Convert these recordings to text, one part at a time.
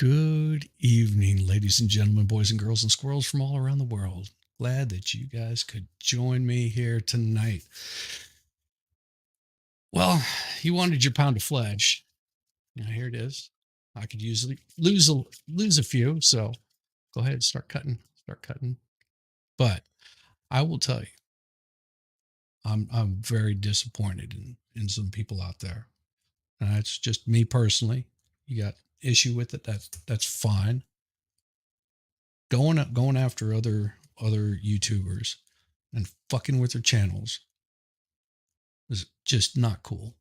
Good evening, ladies and gentlemen, boys and girls, and squirrels from all around the world. Glad that you guys could join me here tonight. Well, you wanted your pound of flesh. Now here it is. I could usually lose a few, so go ahead, start cutting, start cutting. But I will tell you, I'm very disappointed in some people out there. And that's just me personally. You got issue with it, that's fine. Going after other YouTubers and fucking with their channels is just not cool.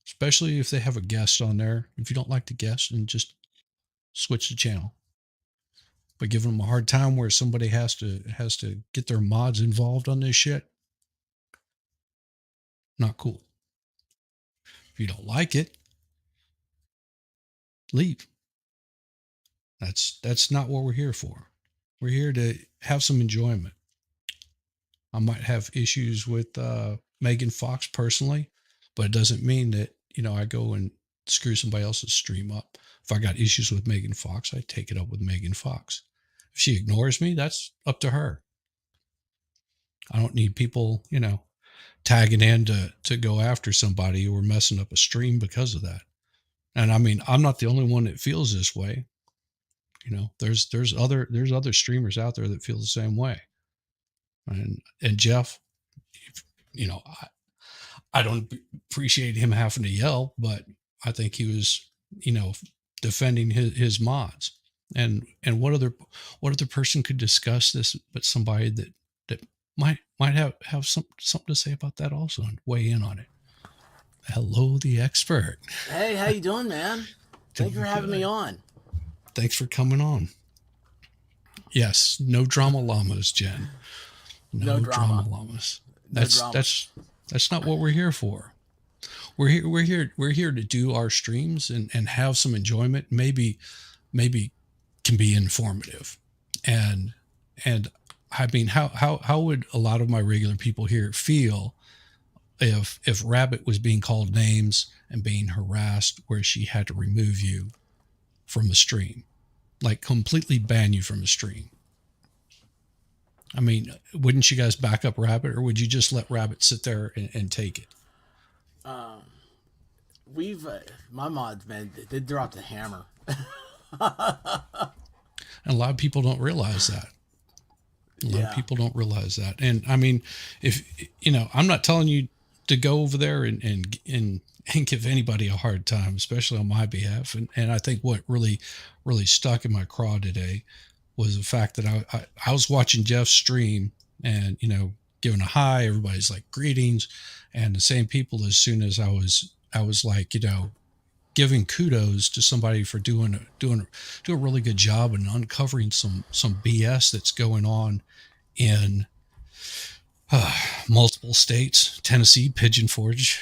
Especially if they have a guest on there. If you don't like the guest, and just switch the channel. But giving them a hard time where somebody has to get their mods involved on this shit, not cool. If you don't like it, leave. That's not what we're here for. We're here to have some enjoyment. I might have issues with Megan Fox personally, but it doesn't mean that, I go and screw somebody else's stream up. If I got issues with Megan Fox, I take it up with Megan Fox. If she ignores me, that's up to her. I don't need people, tagging in to go after somebody or messing up a stream because of that. And I mean, I'm not the only one that feels this way. There's other streamers out there that feel the same way. And Jeff, you know, I don't appreciate him having to yell, but I think he was, defending his mods. And what other person could discuss this but somebody that might have something to say about that also and weigh in on it. Hello, the expert. Hey, how you doing, man? Thanks for having me on. Thanks for coming on. Yes, no drama llamas, Jen. No drama llamas. That's not what we're here for. We're here to do our streams and have some enjoyment. Maybe can be informative. And I mean, how would a lot of my regular people here feel if Rabbit was being called names and being harassed where she had to remove you from the stream, like completely ban you from the stream? I mean, wouldn't you guys back up Rabbit, or would you just let Rabbit sit there and take it? We've my mods, man, they dropped the hammer. And a lot of people don't realize that. A lot of people don't realize that. And I mean, if I'm not telling you to go over there and give anybody a hard time, especially on my behalf. And I think what really stuck in my craw today was the fact that I was watching Jeff's stream and, giving a hi, everybody's like greetings. And the same people, as soon as I was like, giving kudos to somebody for doing a really good job and uncovering some BS that's going on in multiple states. Tennessee, Pigeon Forge,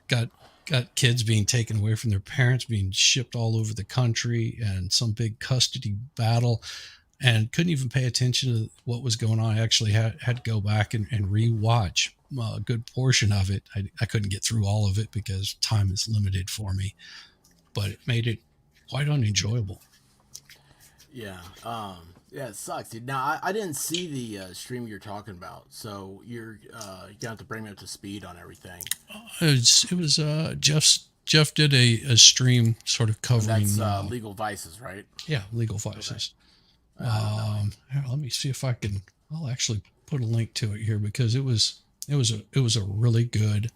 got kids being taken away from their parents, being shipped all over the country, and some big custody battle, and couldn't even pay attention to what was going on. I actually had to go back and rewatch a good portion of it. I couldn't get through all of it because time is limited for me, but it made it quite unenjoyable. Yeah. Yeah, it sucks, dude. Now, I didn't see the stream you're talking about, so you're gonna have to bring me up to speed on everything. It was Jeff did a stream sort of covering. That's legal vices, right? Yeah, legal vices. Here, let me see if I can. I'll actually put a link to it here because it was a really good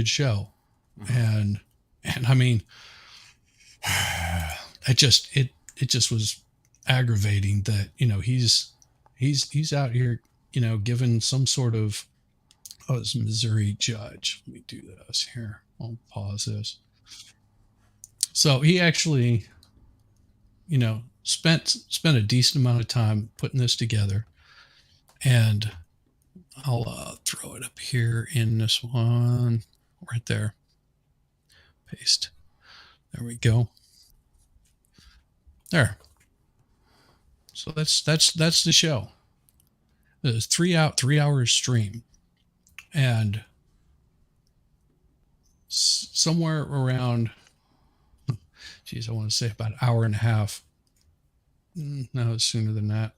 show. And I mean, it just was aggravating that he's out here given some sort of, it's a Missouri judge. Let me do this here. I'll pause this. So he actually spent a decent amount of time putting this together, and I'll throw it up here in this one right there. Paste. There we go. There. So that's the show. It's 3 hour stream, and somewhere around, geez, I want to say about an hour and a half. No, it's sooner than that.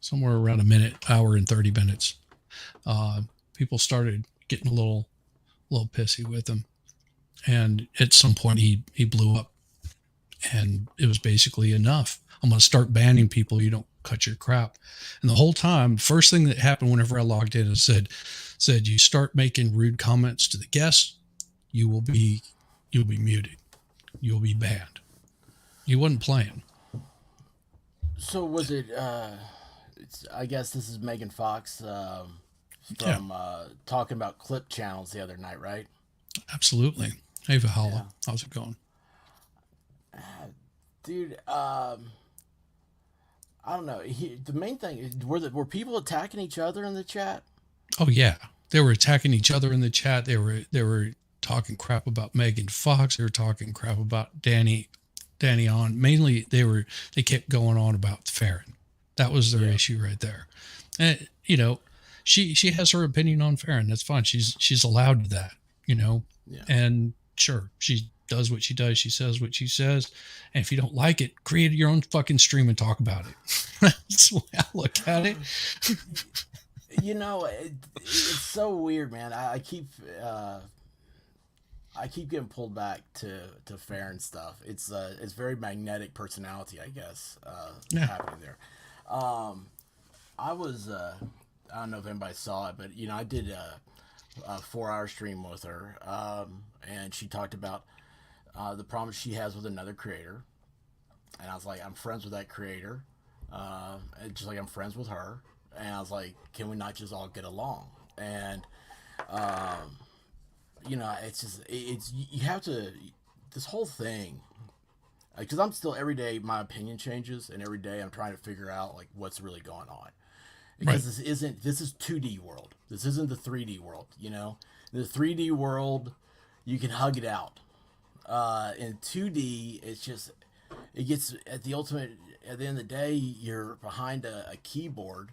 Somewhere around a minute, hour and 30 minutes. Uh, People started getting a little pissy with him, and at some point he blew up, and it was basically enough. I'm going to start banning people. You don't cut your crap. And the whole time, first thing that happened whenever I logged in, it said you start making rude comments to the guests, you'll be muted. You'll be banned. He wasn't playing. So was it? I guess this is Megan Fox Yeah, from talking about clip channels the other night, right? absolutely. Hey, Yeah, Valhalla, how's it going? dude. I don't know. The main thing is, were people attacking each other in the chat? Oh yeah, they were attacking each other in the chat. They were talking crap about Megan Fox. They were talking crap about Danny on. Mainly, they kept going on about Farron. That was their Yeah, issue right there. And she has her opinion on Farron. That's fine. She's allowed to that. You know, yeah, and sure, she does what she does. She says what she says. And if you don't like it, create your own fucking stream and talk about it. That's the way I look at it. it's so weird, man. I keep getting pulled back to fair and stuff. It's very magnetic personality, I guess, Yeah. happening there. Um, I was I don't know if anybody saw it, but I did a 4 hour stream with her, and she talked about the problems she has with another creator, and I was like, I'm friends with that creator, just like I'm friends with her, and I was like, can we not just all get along? And um, it's just it's you have to this whole thing, because I'm still every day my opinion changes, and every day I'm trying to figure out like what's really going on, Right. because this is 2D world. This isn't the 3D world. In the 3D world, you can hug it out. In 2D, it gets at the ultimate. At the end of the day, you're behind a keyboard,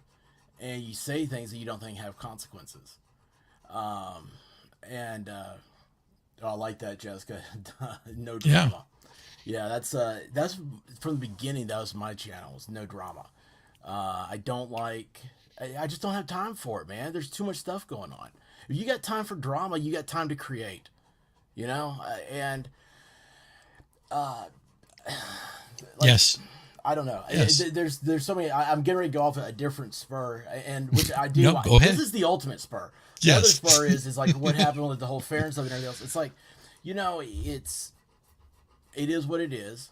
and you say things that you don't think have consequences. Um, and oh, I like that, Jessica. No Yeah. drama. Yeah, that's from the beginning. That was my channel. Was no drama. I don't like. I just don't have time for it, man. There's too much stuff going on. If you got time for drama, you got time to create. And like Yes. I don't know. Yes. There's so many. I'm getting ready to go off a different spur, and which I do. No, go This ahead. is the ultimate spur. The other Yes. spur is like what happened with the whole fair and stuff and everything else. It's like, it is what it is,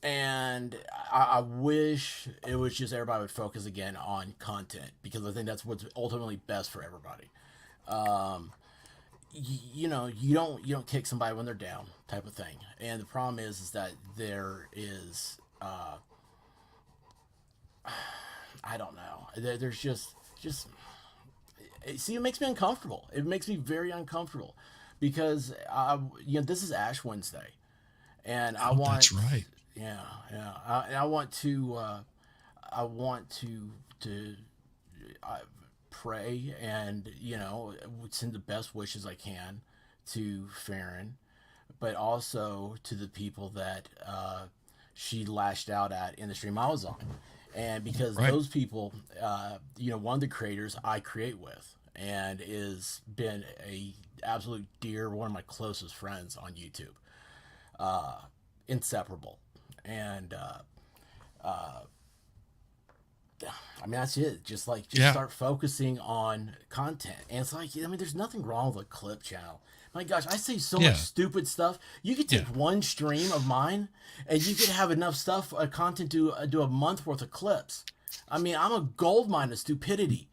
and I wish it was just everybody would focus again on content, because I think that's what's ultimately best for everybody. Um, you don't kick somebody when they're down, type of thing. And the problem is that there is I don't know. There's just see, it makes me uncomfortable. It makes me very uncomfortable, because this is Ash Wednesday, and I Oh, want that's right. yeah, yeah, and I want to uh, pray, and send the best wishes I can to Farron, but also to the people that she lashed out at in the stream I was on, and because Right. those people, one of the creators I create with, and is been a absolute dear, one of my closest friends on YouTube, inseparable, and I mean, that's it. Just Yeah. start focusing on content. And it's like, I mean, there's nothing wrong with a clip channel. My gosh, I say so much Yeah. stupid stuff. You could take Yeah. one stream of mine, and you could have enough stuff, content to do a month worth of clips. I mean, I'm a gold mine of stupidity.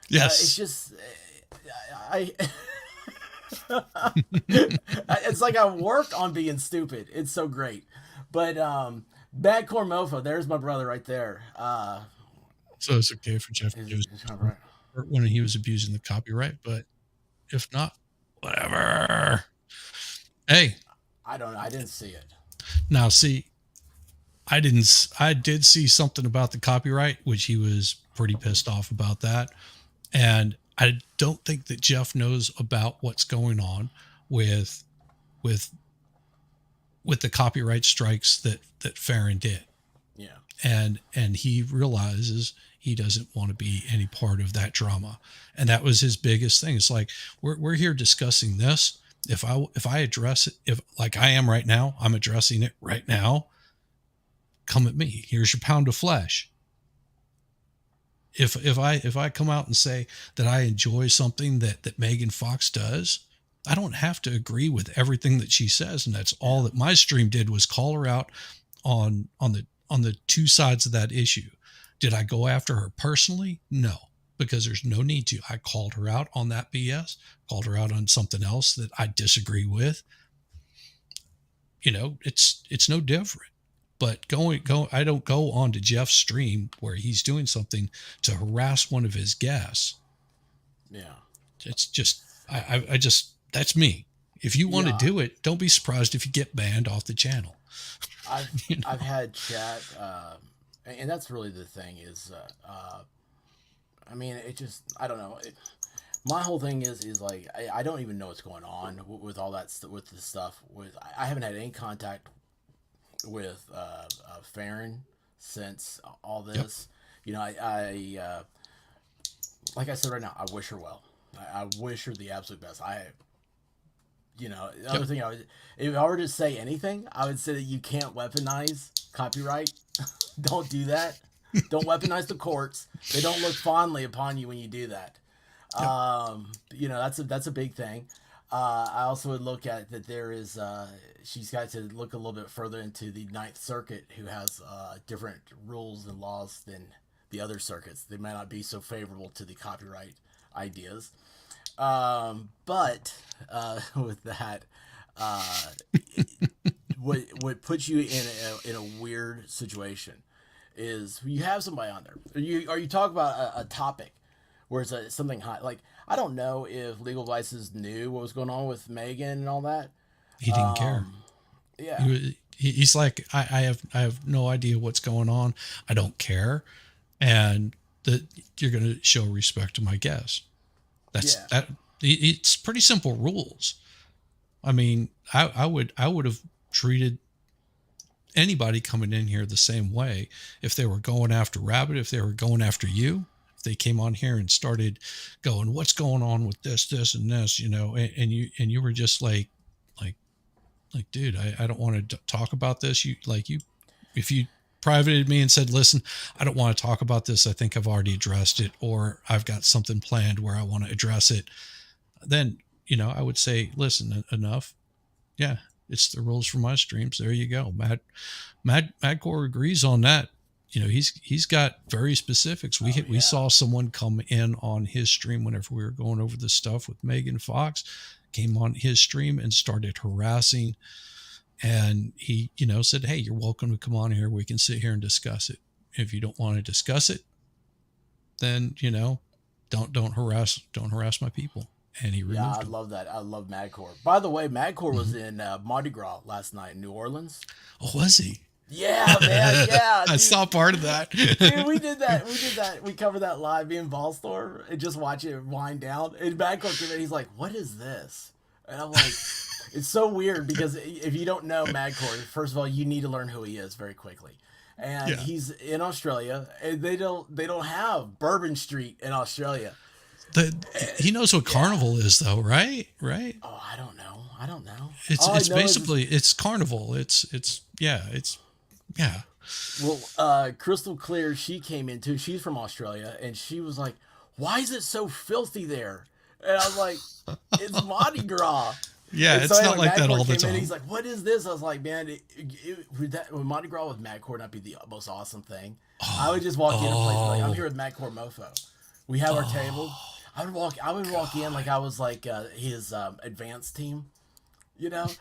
It's Yes. just, I, it's like I worked on being stupid. It's so great. But Bad Core Mofo, there's my brother right there. So it's okay for Jeff to Is, use is kind of right. when he was abusing the copyright, but if not, whatever. Hey, I don't know. I didn't see it. now see, I did see something about the copyright, which he was pretty pissed off about that. And I don't think that Jeff knows about what's going on with with the copyright strikes that Farron did. Yeah. And he realizes he doesn't want to be any part of that drama. And that was his biggest thing. It's like, we're here discussing this. If I address it, if like I am right now, I'm addressing it right now. Come at me. Here's your pound of flesh. If I come out and say that I enjoy something that Megan Fox does, I don't have to agree with everything that she says. And that's all that my stream did, was call her out on the two sides of that issue. Did I go after her personally? No, because there's no need to. I called her out on that BS, called her out on something else that I disagree with. It's no different. But I don't go on to Jeff's stream where he's doing something to harass one of his guests. Yeah. It's just, I just, that's me. If you want to do it, don't be surprised if you get banned off the channel. I've had chat, and that's really the thing is, I mean, it just, I don't know. My whole thing is like, I don't even know what's going on with all that, with the stuff I haven't had any contact with, Farron since all this. Yep. I like I said right now, I wish her well. I wish her the absolute best. The other thing if I were to say anything, I would say that you can't weaponize copyright. Don't do that. Don't weaponize the courts. They don't look fondly upon you when you do that. That's a big thing. I also would look at that there is, she's got to look a little bit further into the Ninth Circuit, who has different rules and laws than the other circuits. They might not be so favorable to the copyright ideas. But with that, what puts you in a weird situation is you have somebody on there. You talk about a topic where it's something hot. Like, I don't know if Legal Vices knew what was going on with Megan and all that. He didn't care. Yeah. He's like, I have no idea what's going on. I don't care. And that you're going to show respect to my guests. It's pretty simple rules. I mean, I would have treated anybody coming in here the same way. If they were going after Rabbit, if they were going after you, if they came on here and started going, what's going on with this, and this, and you were just like, dude, I don't want to talk about this. If you privated me and said, listen, I don't want to talk about this. I think I've already addressed it, or I've got something planned where I want to address it. Then, I would say, listen, enough. Yeah, it's the rules for my streams. There you go. Madcore agrees on that. He's got very specifics. We saw someone come in on his stream whenever we were going over this stuff with Megan Fox, came on his stream and started harassing. And he, said, hey, you're welcome to come on here. We can sit here and discuss it. If you don't want to discuss it, then, don't harass my people. And he removed him. I love that. I love Madcore. By the way, Madcore was in Mardi Gras last night in New Orleans. Oh, was he? Yeah, man. Yeah. I saw part of that. Dude, we did that. We covered that live being Ballstorm and just watch it wind down. And Madcore came in, he's like, what is this? And I'm like, it's so weird because if you don't know Madcore, first of all, you need to learn who he is very quickly. And he's in Australia, and they don't have Bourbon Street in Australia. He knows what Carnival is, though, right? Oh, I don't know. It's basically it's Carnival. It's Well, Crystal Clear, she came in too. She's from Australia, and she was like, "Why is it so filthy there?" And I was like, "It's Mardi Gras." Yeah, and it's not like that all the time. He's like, "What is this?" I was like, "Man, would Mardi Gras with Madcore not be the most awesome thing?" I would just walk in and play like, "I'm here with Madcore Mofo. We have our table." I would walk in like I was like his advanced team, and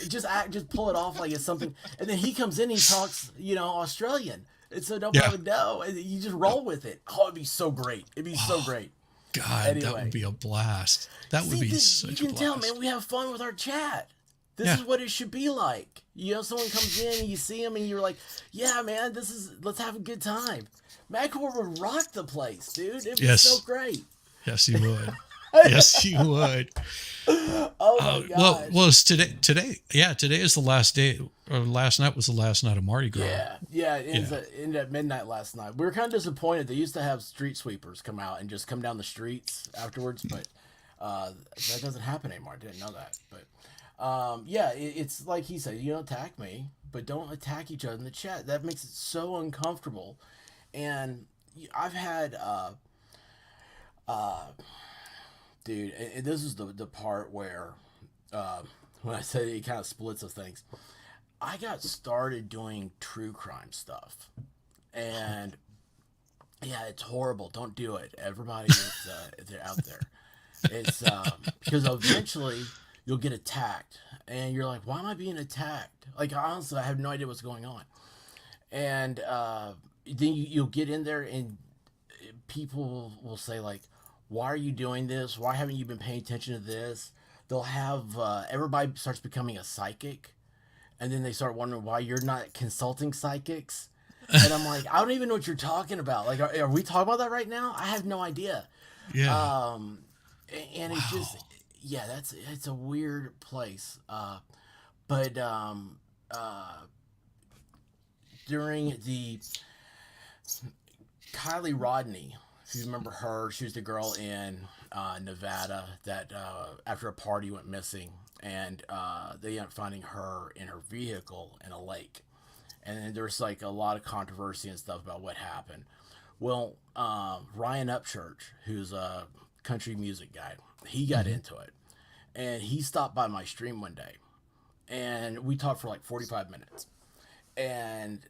just pull it off like it's something. And then he comes in, he talks, Australian, and so nobody would know, and you just roll with it. Oh, it'd be so great. So great. God, anyway, that would be a blast. That would be such a blast. You can tell, man, we have fun with our chat. This is what it should be like. Someone comes in and you see them and you're like, yeah, man, let's have a good time. Madcore would rock the place, dude. It'd be so great. Yes, he would. Yes, you would. Oh my Well, gosh. it's today. Today, yeah, today is the last day, or last night was the last night of Mardi Gras. Yeah, yeah. Yeah, It ended at midnight last night. We were kind of disappointed. They used to have street sweepers come out and just come down the streets afterwards, but that doesn't happen anymore. I didn't know that, but yeah, it's like he said. You don't attack me, but don't attack each other in the chat. That makes it so uncomfortable. And I've had, dude, and this is the part where when I say it kind of splits of things. I got started doing true crime stuff, and yeah, it's horrible. Don't do it. Everybody is they're out there. It's because eventually you'll get attacked, and you're like, "Why am I being attacked?" Like honestly, I have no idea what's going on, and then you'll get in there, and people will say like, "Why are you doing this? Why haven't you been paying attention to this?" They'll have everybody starts becoming a psychic, and then they start wondering why you're not consulting psychics. And I'm like, I don't even know what you're talking about. Like, are we talking about that right now? I have no idea. yeah. Um, and it just, Wow. yeah, it's a weird place. But during the Kylie Rodney, if you remember her, she was the girl in Nevada that after a party went missing, and they ended up finding her in her vehicle in a lake. And then there's like a lot of controversy and stuff about what happened. Well, Ryan Upchurch, who's a country music guy, he got Hmm. into it, and he stopped by my stream one day, and we talked for like 45 minutes, and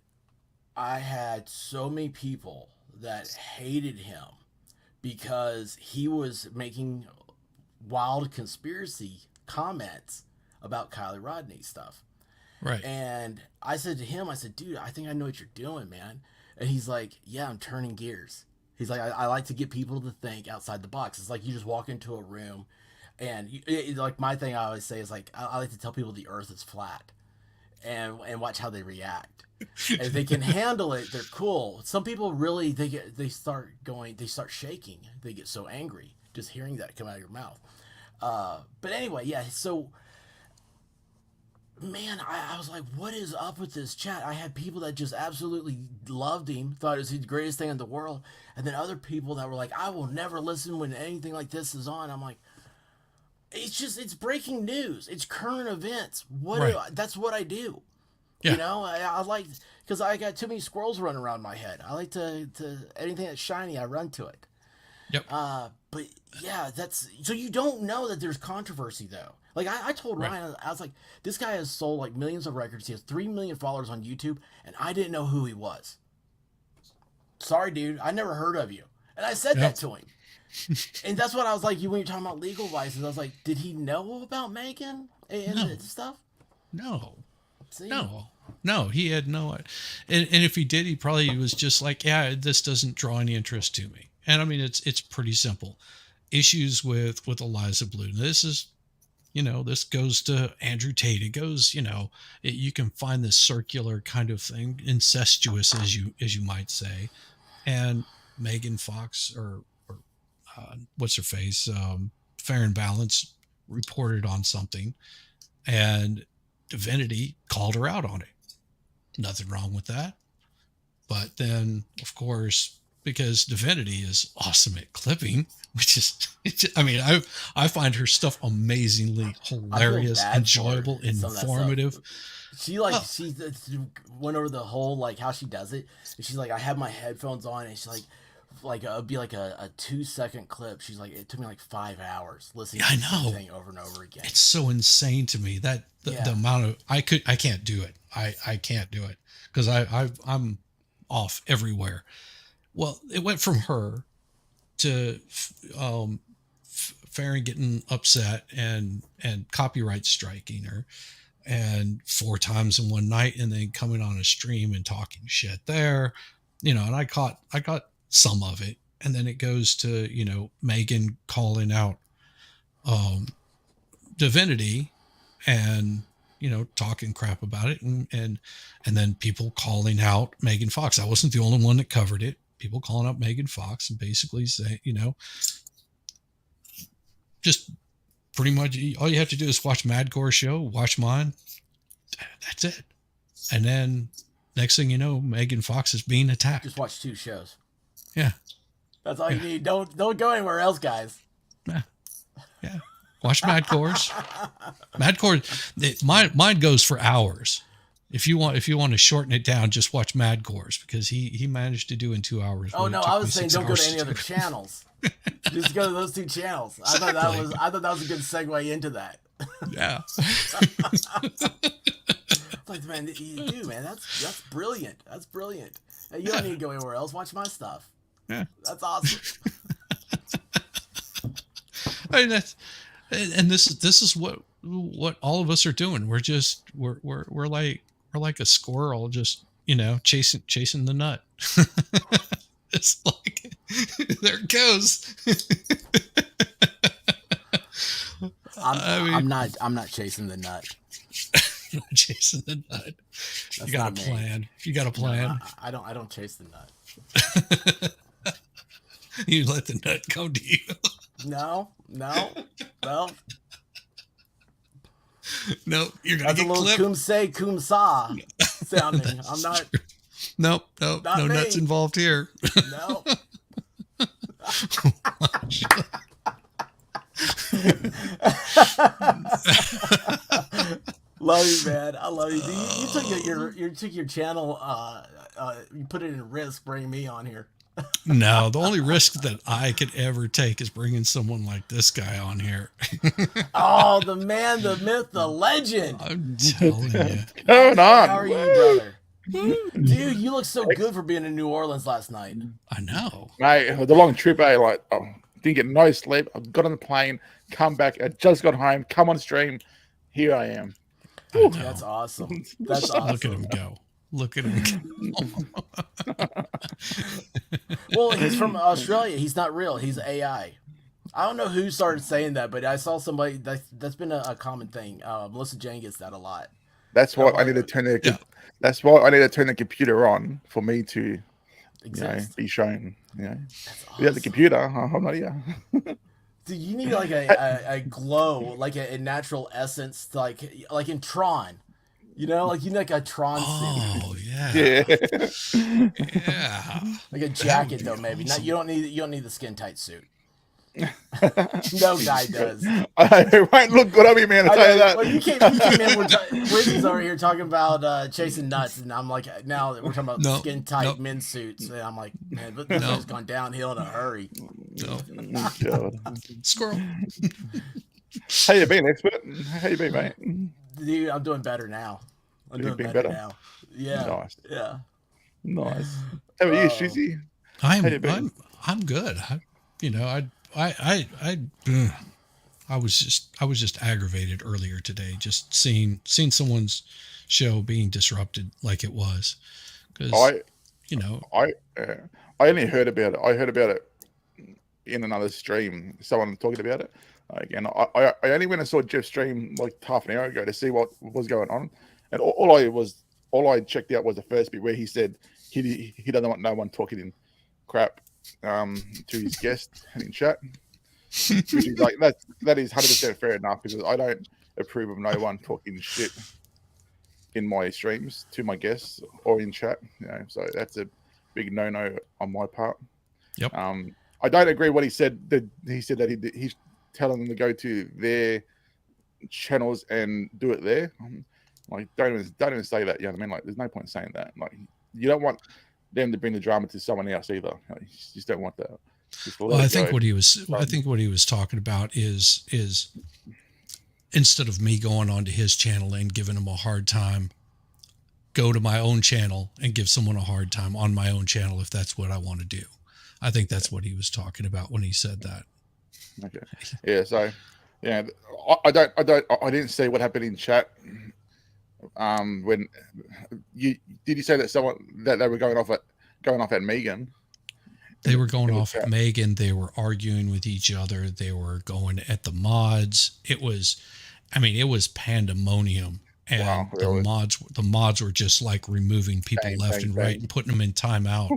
I had so many people that hated him because he was making wild conspiracy comments about Kylie Rodney stuff. Right. And I said to him, I said, dude, I think I know what you're doing, man. And he's like, yeah, I'm turning gears. He's like, I like to get people to think outside the box. It's like you just walk into a room, and like my thing I always say is like, I like to tell people the earth is flat, and watch how they react. And if they can handle it, they're cool. Some people really they start shaking. They get so angry just hearing that come out of your mouth. But anyway, yeah. So man, I was like, what is up with this chat? I had people that just absolutely loved him, thought it was the greatest thing in the world, and then other people that were like, I will never listen when anything like this is on. I'm like, it's breaking news. It's current events. Right. That's what I do. You Yeah. know, I like because I got too many squirrels running around my head. I like to anything that's shiny, I run to it. Yep. But yeah, that's so you don't know that there's controversy though. Like I told Right. Ryan, I was like, this guy has sold like millions of records. He has 3 million followers on YouTube, and I didn't know who he was. Sorry, dude, I never heard of you. And I said that Yep. to him, and that's what I was like. You when you're talking about legal vices, I was like, did he know about Megan and No. stuff? No. See, No. No. He had no. And if he did, he probably was just like, yeah, this doesn't draw any interest to me. And I mean, it's pretty simple. Issues with Eliza Blue. This is, this goes to Andrew Tate. It goes, you can find this circular kind of thing, incestuous as you might say. And Megan Fox or what's her face, Fair and Balance reported on something, and Divinity called her out on it. Nothing wrong with that. But then, of course, because Divinity is awesome at clipping, which is, I mean, I find her stuff amazingly I feel hilarious, bad for her enjoyable, and some of that stuff. informative. She like Oh, she went over the whole like how she does it. And she's like, I have my headphones on, and she's like it'd be like a 2 second clip. She's like, it took me like 5 hours listening yeah, to I the same know. thing over and over again. It's so insane to me that the Yeah, amount of I can't do it. I can't do it because I'm off everywhere. Well, it went from her to Farron getting upset and copyright striking her, and 4 times in one night, and then coming on a stream and talking shit there, and I caught some of it, and then it goes to Megan calling out um Divinity, and talking crap about it, and then people calling out Megan Fox. I wasn't the only one that covered it. People calling out Megan Fox and basically saying, just pretty much all you have to do is watch Madcore show, watch mine. That's it. And then next thing you know, Megan Fox is being attacked. Just watch 2 shows. Yeah. That's all you need. Don't go anywhere else, guys. Yeah. Yeah. Watch Madcores. Madcore, mine goes for hours. If you want to shorten it down, just watch Madcores because he managed to do in 2 hours. Oh no, I was saying don't go to any other channels. Just go to those 2 channels. Exactly. I thought that was a good segue into that. Yeah. Like, man, dude, man, that's brilliant. That's brilliant. Hey, you don't need to go anywhere else. Watch my stuff. Yeah. That's awesome. I mean, this is what all of us are doing. We're like a squirrel, just chasing the nut. It's like there it goes. I'm not chasing the nut. You're not chasing the nut. That's you got a plan. You got a plan. No, I don't chase the nut. You let the nut come to you. No. Nope, you're gonna get clipped. That's a little cum say, cum sa sounding. I'm not. Nope, no nuts involved here. No. Love you, man. I love you. You took your channel. You put it in risk, bringing me on here. No, the only risk that I could ever take is bringing someone like this guy on here. Oh, the man, the myth, the legend. I'm telling you. Going on. How are you, brother? Dude, you look so good for being in New Orleans last night. I know. Mate, the long trip, didn't get no sleep. I got on the plane, come back. I just got home, come on stream. Here I am. That's awesome. That's awesome. Look at him go. Look at him go. Well, he's from Australia. He's not real. He's AI. I don't know who started saying that, but I saw somebody that's been a common thing. Melissa Jane gets that a lot. That's why I need to turn the. That's why I need to turn the computer on for me to, be shown. That's awesome. Without the computer, I'm not here. Dude, you need like a glow, like a natural essence, like in Tron. Like you need like a Tron suit. Oh yeah. Yeah. Like a jacket though, maybe. Not you don't need the skin tight suit. No guy does. It might look good on me, man. I'll tell you that. Well, you came in. Rizzy's over here talking about chasing nuts, and I'm like, now we're talking about skin tight men's suits, and I'm like, man, this has gone downhill in a hurry. No. Squirrel. How you been, expert? How you been, mate? Dude, I'm doing better now. I'm doing better now. Yeah. Nice. Yeah. Nice. How about you, Shizzy? I'm good. I was just aggravated earlier today, just seeing someone's show being disrupted like it was. Because I only heard about it. I heard about it in another stream. Someone talking about it. Again, I only went and saw Jeff's stream like half an hour ago to see what was going on, and all I checked out was the first bit where he said he doesn't want no one talking in crap to his guest in chat, which is like that is 100% fair enough because I don't approve of no one talking shit in my streams to my guests or in chat. So that's a big no on my part. Yep. I don't agree what he said. He said that he's telling them to go to their channels and do it there. Like, don't even say that. You know what I mean? Like, there's no point in saying that. Like, you don't want them to bring the drama to someone else either. You just don't want that. Well, I think what he was talking about is instead of me going onto his channel and giving him a hard time, go to my own channel and give someone a hard time on my own channel if that's what I want to do. I think that's what he was talking about when he said that. Okay. Yeah. So, I didn't see what happened in chat. When did you say that that they were going off at Megan? They were going off at Megan. They were arguing with each other. They were going at the mods. It was pandemonium. And wow, really? the mods were just like removing people left and right and putting them in timeout.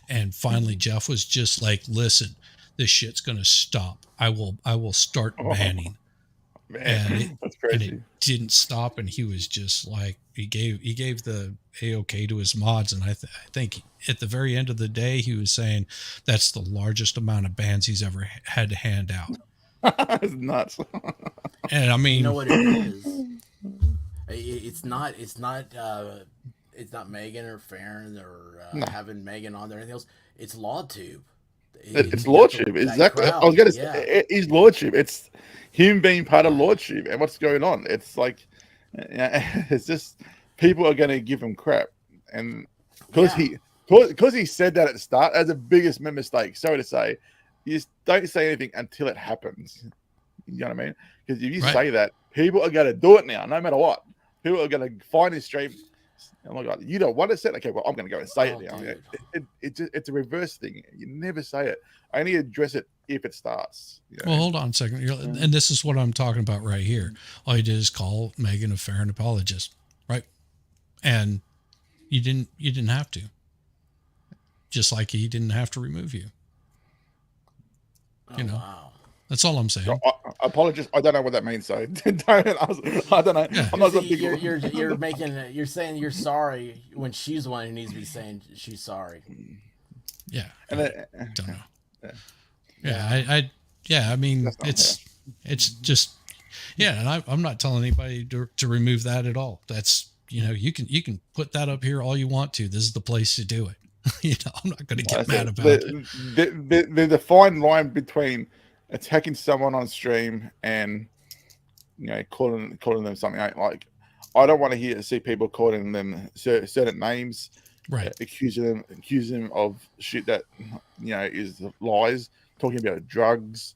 And finally, Jeff was just like, listen, this shit's going to stop. I will start banning. Man, that's and it crazy. didn't stop, and he was just like, he gave the A-OK to his mods, and I think at the very end of the day he was saying that's the largest amount of bans he's ever had to hand out. It's nuts. And I mean, You know what it is? It's not Megan or Farron or having Megan on there or anything else. It's LawTube. It's lordship, exactly. I was going to say, it's lordship. It's him being part of lordship, and what's going on. It's like, it's just people are going to give him crap, and because he said that at the start, as the biggest mistake. Sorry to say, you just don't say anything until it happens. You know what I mean? Because if you say that, people are going to do it now, no matter what. People are going to find his stream. Oh my God, you don't want to say it? Okay, well, I'm going to go and say it now. It's a reverse thing. You never say it. I only address it if it starts. You know? Well, hold on a second. And this is what I'm talking about right here. All you did is call Megan a Farron apologist, right? And you didn't have to. Just like he didn't have to remove you. You know. Wow. That's all I'm saying. So, apologies. I don't know what that means. So I don't know. Yeah. I'm not you're saying you're sorry when she's the one who needs to be saying she's sorry. Yeah. And I don't know. Yeah. I mean, it's just, and I'm not telling anybody to remove that at all. That's, you can put that up here all you want to. This is the place to do it. I'm not going to get mad about it. There's a fine line between attacking someone on stream and calling them something like I don't want to see people calling them certain names, right? Accusing them of shit that is lies, talking about drugs,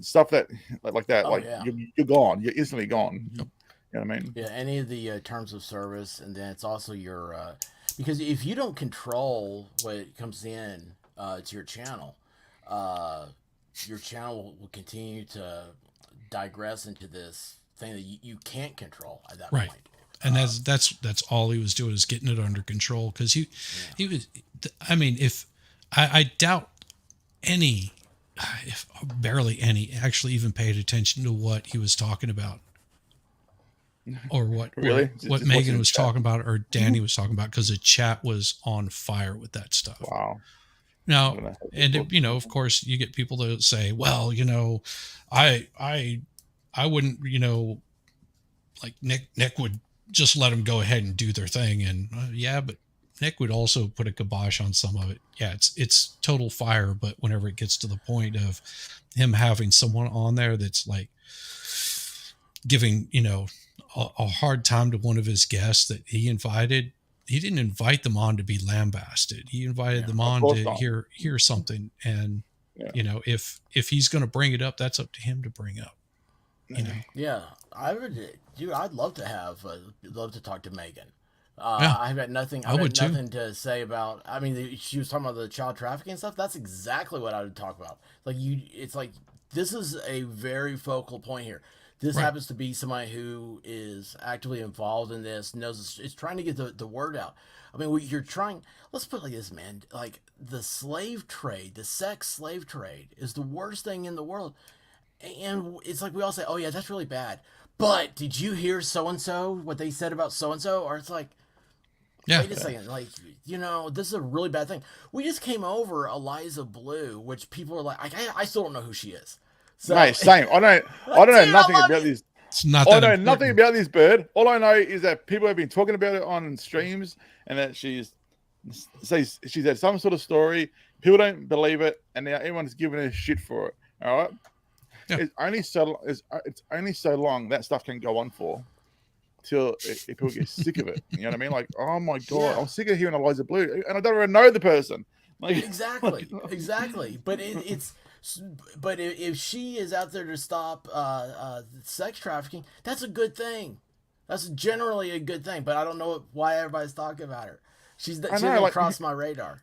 stuff that like that. You're gone. You're instantly gone. Yep. You know what I mean? Yeah. Any of the terms of service, and then it's also your because if you don't control what comes in to your channel, your channel will continue to digress into this thing that you can't control at that point. And that's all he was doing, is getting it under control. Because he was, I mean, if I doubt if barely any actually even paid attention to what he was talking about, or what what Megan was talking about, or Danny was talking about, because the chat was on fire with that stuff. Wow. Now, and of course, you get people that say, "Well, I wouldn't, like Nick would just let them go ahead and do their thing." And but Nick would also put a kibosh on some of it. Yeah, it's total fire. But whenever it gets to the point of him having someone on there that's like giving a hard time to one of his guests that he invited. He didn't invite them on to be lambasted. He invited them on to hear something. And, if he's going to bring it up, that's up to him to bring up, Yeah, I would, dude, I'd love to talk to Megan. I've got nothing to say about, I mean, she was talking about the child trafficking stuff. That's exactly what I would talk about. It's like, this is a very focal point here. This happens to be somebody who is actively involved in this, knows it's trying to get the word out. I mean, you're trying, let's put it like this, man. Like, the slave trade, the sex slave trade is the worst thing in the world. And it's like we all say, oh, yeah, that's really bad. But did you hear so-and-so, what they said about so-and-so? Or it's like, wait a second, like, this is a really bad thing. We just came over Eliza Blue, which people are like, I still don't know who she is. So, no, same. I don't know nothing about this. It's not that I know nothing about this bird. All I know is that people have been talking about it on streams, and that she's had some sort of story. People don't believe it, and now everyone's giving her shit for it. All right. Yeah. It's only so long that stuff can go on for, till people get sick of it. You know what I mean? Like, oh my God, I'm sick of hearing Eliza Blue, and I don't even know the person. Like, exactly. But But if she is out there to stop sex trafficking, that's a good thing. That's generally a good thing. But I don't know why everybody's talking about her. She doesn't cross my radar.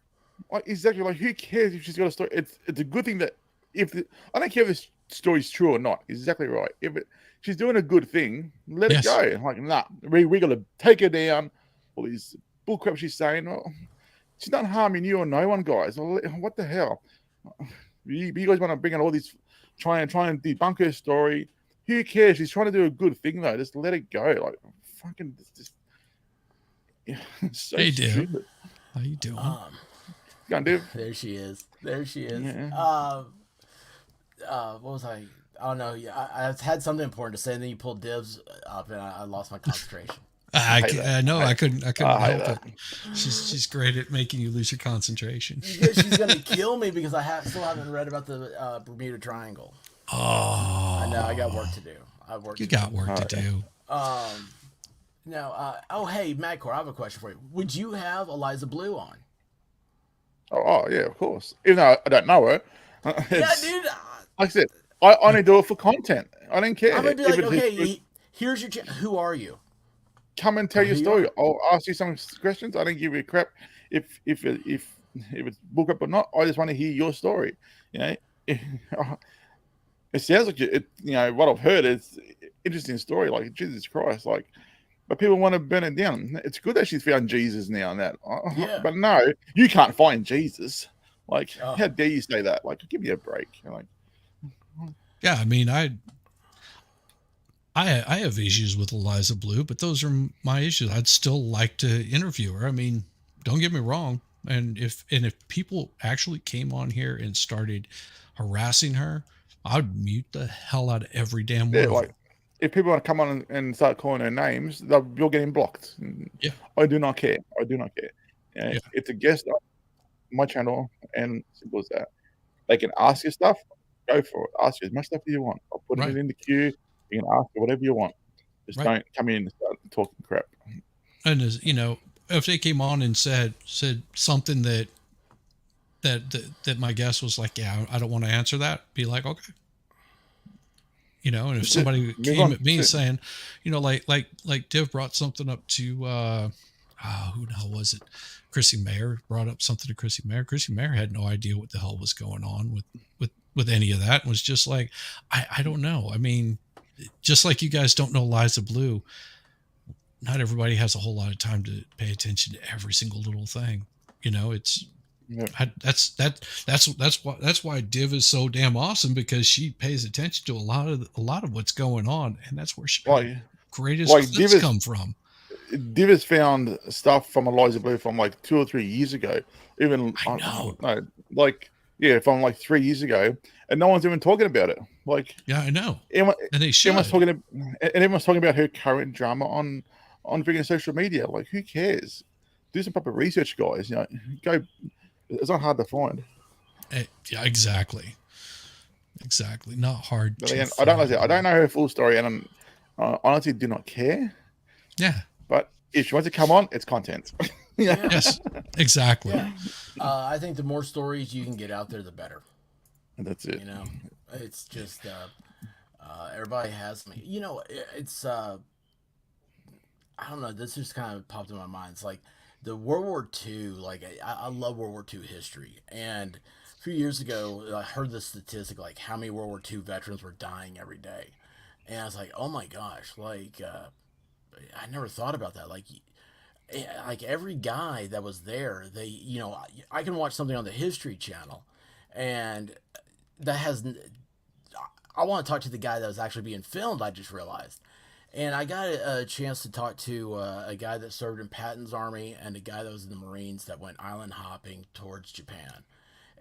Exactly. Like, who cares if she's got a story? It's a good thing that I don't care if this story's true or not. Exactly right. She's doing a good thing, let it go. Like, nah, we got to take her down. All these bullcrap she's saying. Well, she's not harming you or no one, guys. What the hell? You guys want to bring in all these, try and debunk her story. Who cares? She's trying to do a good thing though. Just let it go. Like fucking just yeah, so hey, Div. stupid. How you doing? Go on, Div. There she is. Yeah. What was I don't know. Yeah, I had something important to say, and then you pulled Divs up, and I lost my concentration. I couldn't help that. it. She's great at making you lose your concentration. She's gonna kill me because I still haven't read about the Bermuda Triangle. Oh, I know I got work to do. You got work to do. No. Oh, hey, Madcore, I have a question for you. Would you have Eliza Blue on? Oh yeah, of course. Even though I don't know her. Yeah, dude. Like I said, I only do it for content. I don't care. I'm gonna be like, okay, here's your. Who are you? Come and tell your story. I'll ask you some questions. I don't give you a crap if it's book up or not. I just want to hear your story. You know, it sounds like it. You know what I've heard is interesting story. Like Jesus Christ, like. But people want to burn it down. It's good that she's found Jesus now and that. Yeah. But no, you can't find Jesus. Like, how dare you say that? Like, give me a break. Like, yeah, I mean, I have issues with Eliza Blue, but those are my issues. I'd still like to interview her. I mean, don't get me wrong. And if people actually came on here and started harassing her, I'd mute the hell out of every damn one of them. If people want to come on and start calling her names, you're getting blocked. Yeah. I do not care. Yeah. It's a guest on my channel, and simple as that. They can ask you stuff. Go for it. Ask you as much stuff as you want. I'll put it in the queue. You can ask you whatever you want. Just don't come in and start talking crap. And as you know, if they came on and said something that my guest was like, yeah, I don't want to answer that, be like, okay. You know, and if somebody came at me saying, you know, like Div brought something up to who the hell was it? Chrissy Mayer brought up something to Chrissy Mayer. Chrissy Mayer had no idea what the hell was going on with any of that. It was just like, I don't know. I mean, just like you guys don't know Eliza Blue, not everybody has a whole lot of time to pay attention to every single little thing. You know, it's that's why Div is so damn awesome, because she pays attention to a lot of what's going on, and that's where greatest clips come from. Div has found stuff from Eliza Blue from like 2 or 3 years ago. Even I know. From like 3 years ago, and no one's even talking about it. Like, yeah, I know. And they should. Everyone's talking about her current drama on freaking social media. Like, who cares? Do some proper research, guys. You know, go. It's not hard to find. Yeah, exactly. Not hard. But again, I don't know her full story, and I honestly do not care. Yeah. But if she wants to come on, it's content. Yeah. Yes, exactly. Yeah. I think the more stories you can get out there, the better. And that's it. You know, it's just everybody has. You know, it's I don't know. This just kind of popped in my mind. It's like the World War II. Like I love World War II history, and a few years ago I heard this statistic, like how many World War II veterans were dying every day, and I was like, oh my gosh, like I never thought about that. Like every guy that was there, they, you know, I can watch something on the History Channel, and that has. I want to talk to the guy that was actually being filmed. I just realized. And I got a chance to talk to a guy that served in Patton's army and a guy that was in the Marines that went island hopping towards Japan.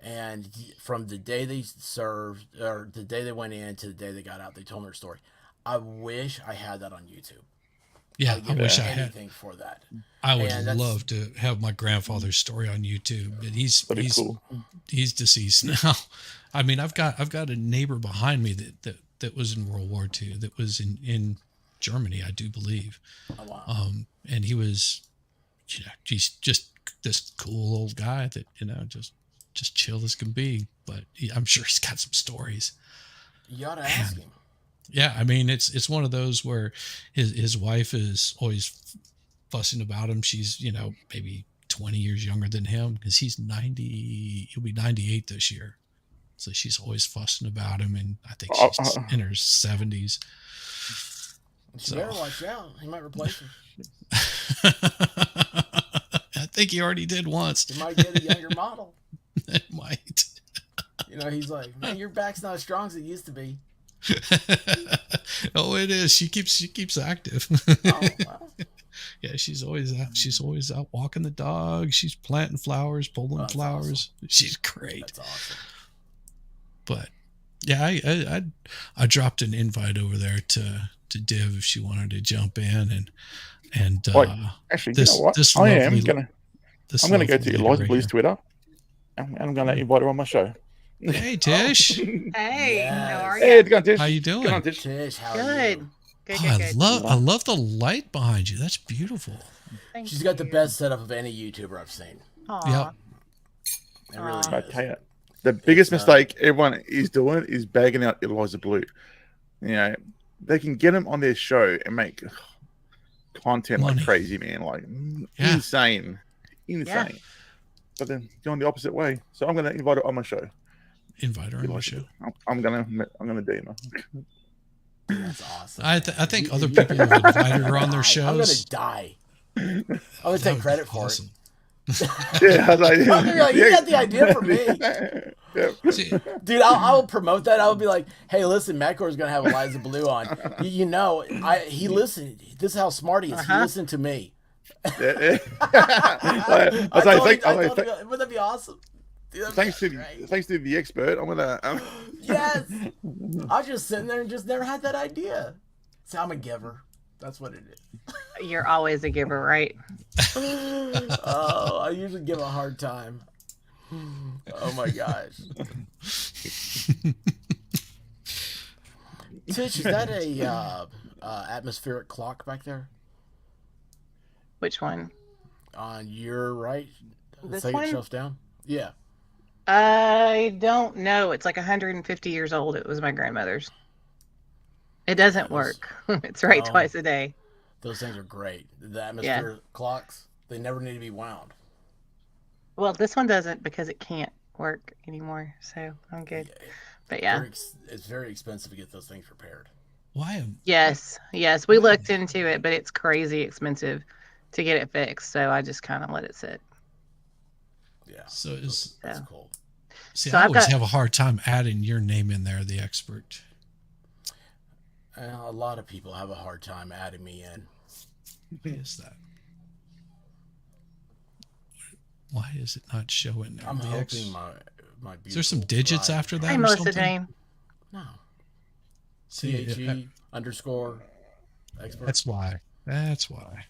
And from the day they served, or the day they went in to the day they got out, they told me their story. I wish I had that on YouTube. Yeah, I wish I had anything for that. I would love to have my grandfather's story on YouTube, but he's cool. He's deceased now. I mean, I've got a neighbor behind me that was in World War II, that was in Germany, I do believe. Oh, wow. And he was, he's just this cool old guy that, just chill as can be. But I'm sure he's got some stories. You ought to ask him. Yeah, I mean, it's one of those where his wife is always fussing about him. She's, maybe 20 years younger than him, because he's 90. He'll be 98 this year. So she's always fussing about him, and I think she's in her 70s. You better watch out. He might replace him. I think he already did once. He might get a younger model. It might. He's like, man, your back's not as strong as it used to be. Oh, it is. She keeps active. Oh, wow. Yeah, she's always out. She's always out walking the dog. She's planting flowers, pulling flowers. Awesome. She's great. That's awesome. But yeah, I dropped an invite over there to Div if she wanted to jump in and actually, you know what? I'm gonna go to Eliza Blue's Twitter. I'm gonna invite her on my show. Hey Tish. Hey, yes. how are you? Hey, it's going, Tish. How you doing? Come on, Tish. Tish, how are Good. you? Good, Oh, good. I love the light behind you. That's beautiful. Thank She's you. got the best setup of any YouTuber I've seen. Aw. Yep. It really I is. tell you, the biggest mistake everyone is doing is bagging out Eliza Blue. They can get him on their show and make content Money. like crazy, man. Like insane. Yeah. But then going the opposite way. So I'm gonna invite her on my show. Invite her on my show. I'm gonna DM her. That's awesome. I think other people have invited her on their shows. I'm gonna die. I'm gonna take credit for it. Yeah, I was like, I'm gonna be like, you got the idea for me. Yeah. See, Dude, I will promote that. I will be like, hey, listen, Maccor's gonna have Eliza Blue on. He listened. This is how smart he is. He listened to me. Yeah. Wouldn't that be awesome? Dude, Thanks to the expert, I'm gonna. Yes. I was just sitting there and just never had that idea. See, I'm a giver. That's what it is. You're always a giver, right? Oh, I usually give a hard time. Oh my gosh. Tish, is that a atmospheric clock back there Which one? on your right? This Second one? shelf down. Yeah. I don't know. It's like 150 years old. It was my grandmother's. It doesn't work. It's right twice a day. Those things are great. The atmospheric clocks, they never need to be wound. Well, this one doesn't because it can't work anymore. So I'm good. But yeah. It's very expensive to get those things repaired. why? Yes. We looked into it, but it's crazy expensive to get it fixed. So I just kind of let it sit. Yeah. So that's cool. See, So I I've always got- have a hard time adding your name in there, the expert. A lot of people have a hard time adding me in. Why is that? Why is it not showing there? I'm The hoping my beautiful Is there some digits bride- after that? Hey, or Melissa something? Jane. No. See, THE underscore expert. that's why. That's why.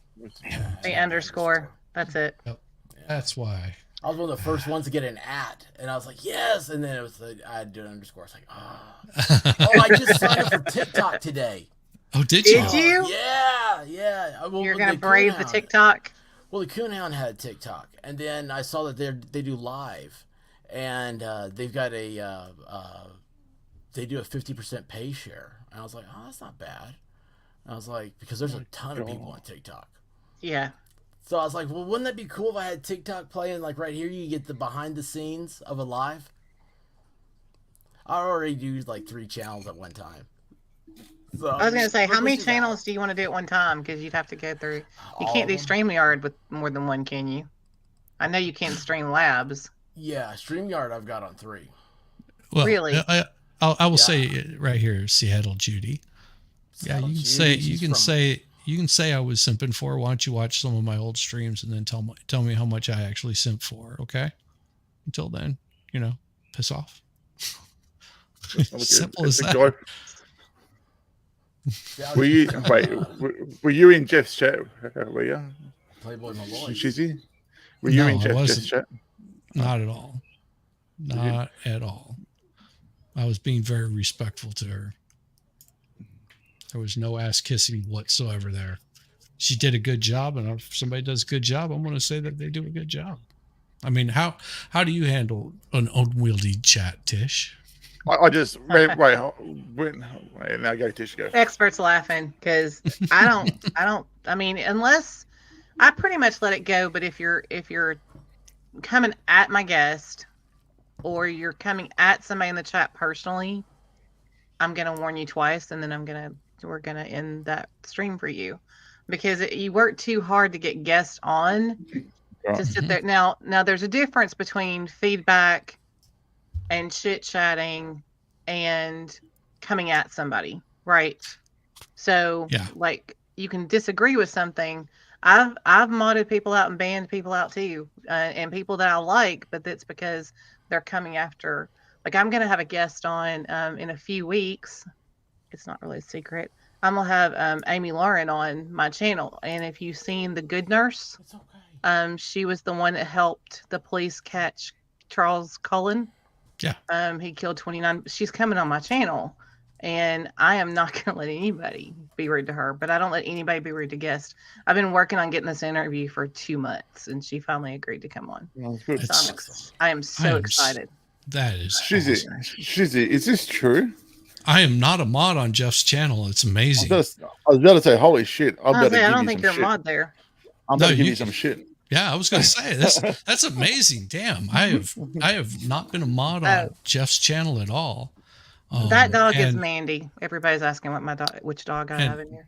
The underscore. That's it. That's why. I was one of the first ones to get an @ and I was like, yes. And then it was I had to do an underscore. I was like, oh, I just signed up for TikTok today. Oh, did you? Did you? Yeah. Well, You're gonna the brave the Coonhound- TikTok. Well, the Coonhound had a TikTok, and then I saw that they do live, and they've got they do a 50% pay share, and I was like, oh, that's not bad. And I was like, because there's a ton of people on TikTok. Yeah. So I was like, well, wouldn't that be cool if I had TikTok playing like right here? You get the behind the scenes of a live. I already do like 3 channels at one time. So I was going to say, how many what you got? channels do you want to do at one time? Because you'd have to go through. You All can't do of them? StreamYard with more than one, can you? I know you can't stream labs. Yeah, StreamYard I've got on 3. Well, Really? I will say it right here, Seattle Judy. Yeah, Seattle you can Judy, say she's from- you can say I was simping for her. Why don't you watch some of my old streams and then tell me how much I actually simp for her, okay? Until then, piss off. Simple as that. Yeah, Were you in Jeff's chat? Were you? Playboy Malloy. Shizzy? Were you No, in I Jeff's wasn't. chat? Not at all. Not at all. I was being very respectful to her. There was no ass kissing whatsoever there. She did a good job, and if somebody does a good job, I'm going to say that they do a good job. I mean, how do you handle an unwieldy chat, Tish? I just wait. Now go, Tish. Go. Experts laughing because I mean, unless I pretty much let it go. But if you're coming at my guest or you're coming at somebody in the chat personally, I'm going to warn you twice, and then we're going to end that stream for you because you work too hard to get guests on to sit there. Now there's a difference between feedback and chit chatting and coming at somebody, right? So, Yeah. like, you can disagree with something. I've modded people out and banned people out too, and people that I like, but that's because they're coming after. Like, I'm gonna have a guest on in a few weeks. It's not really a secret. I'm gonna have Amy Lauren on my channel, and if you've seen The Good Nurse, It's okay. she was the one that helped the police catch Charles Cullen. Yeah. He killed 29. She's coming on my channel, and I am not going to let anybody be rude to her, but I don't let anybody be rude to guests. I've been working on getting this interview for 2 months, and she finally agreed to come on. That's good. So I am so excited. That is Shizzy, awesome. Shizzy, is this true? I am not a mod on Jeff's channel. It's amazing. I was about to say, holy shit! I don't think you're a mod there. I'm going to give you some shit. Yeah, I was going to say that's amazing. Damn, I have not been a mod on Jeff's channel at all. That dog is Mandy. Everybody's asking which dog I have in here.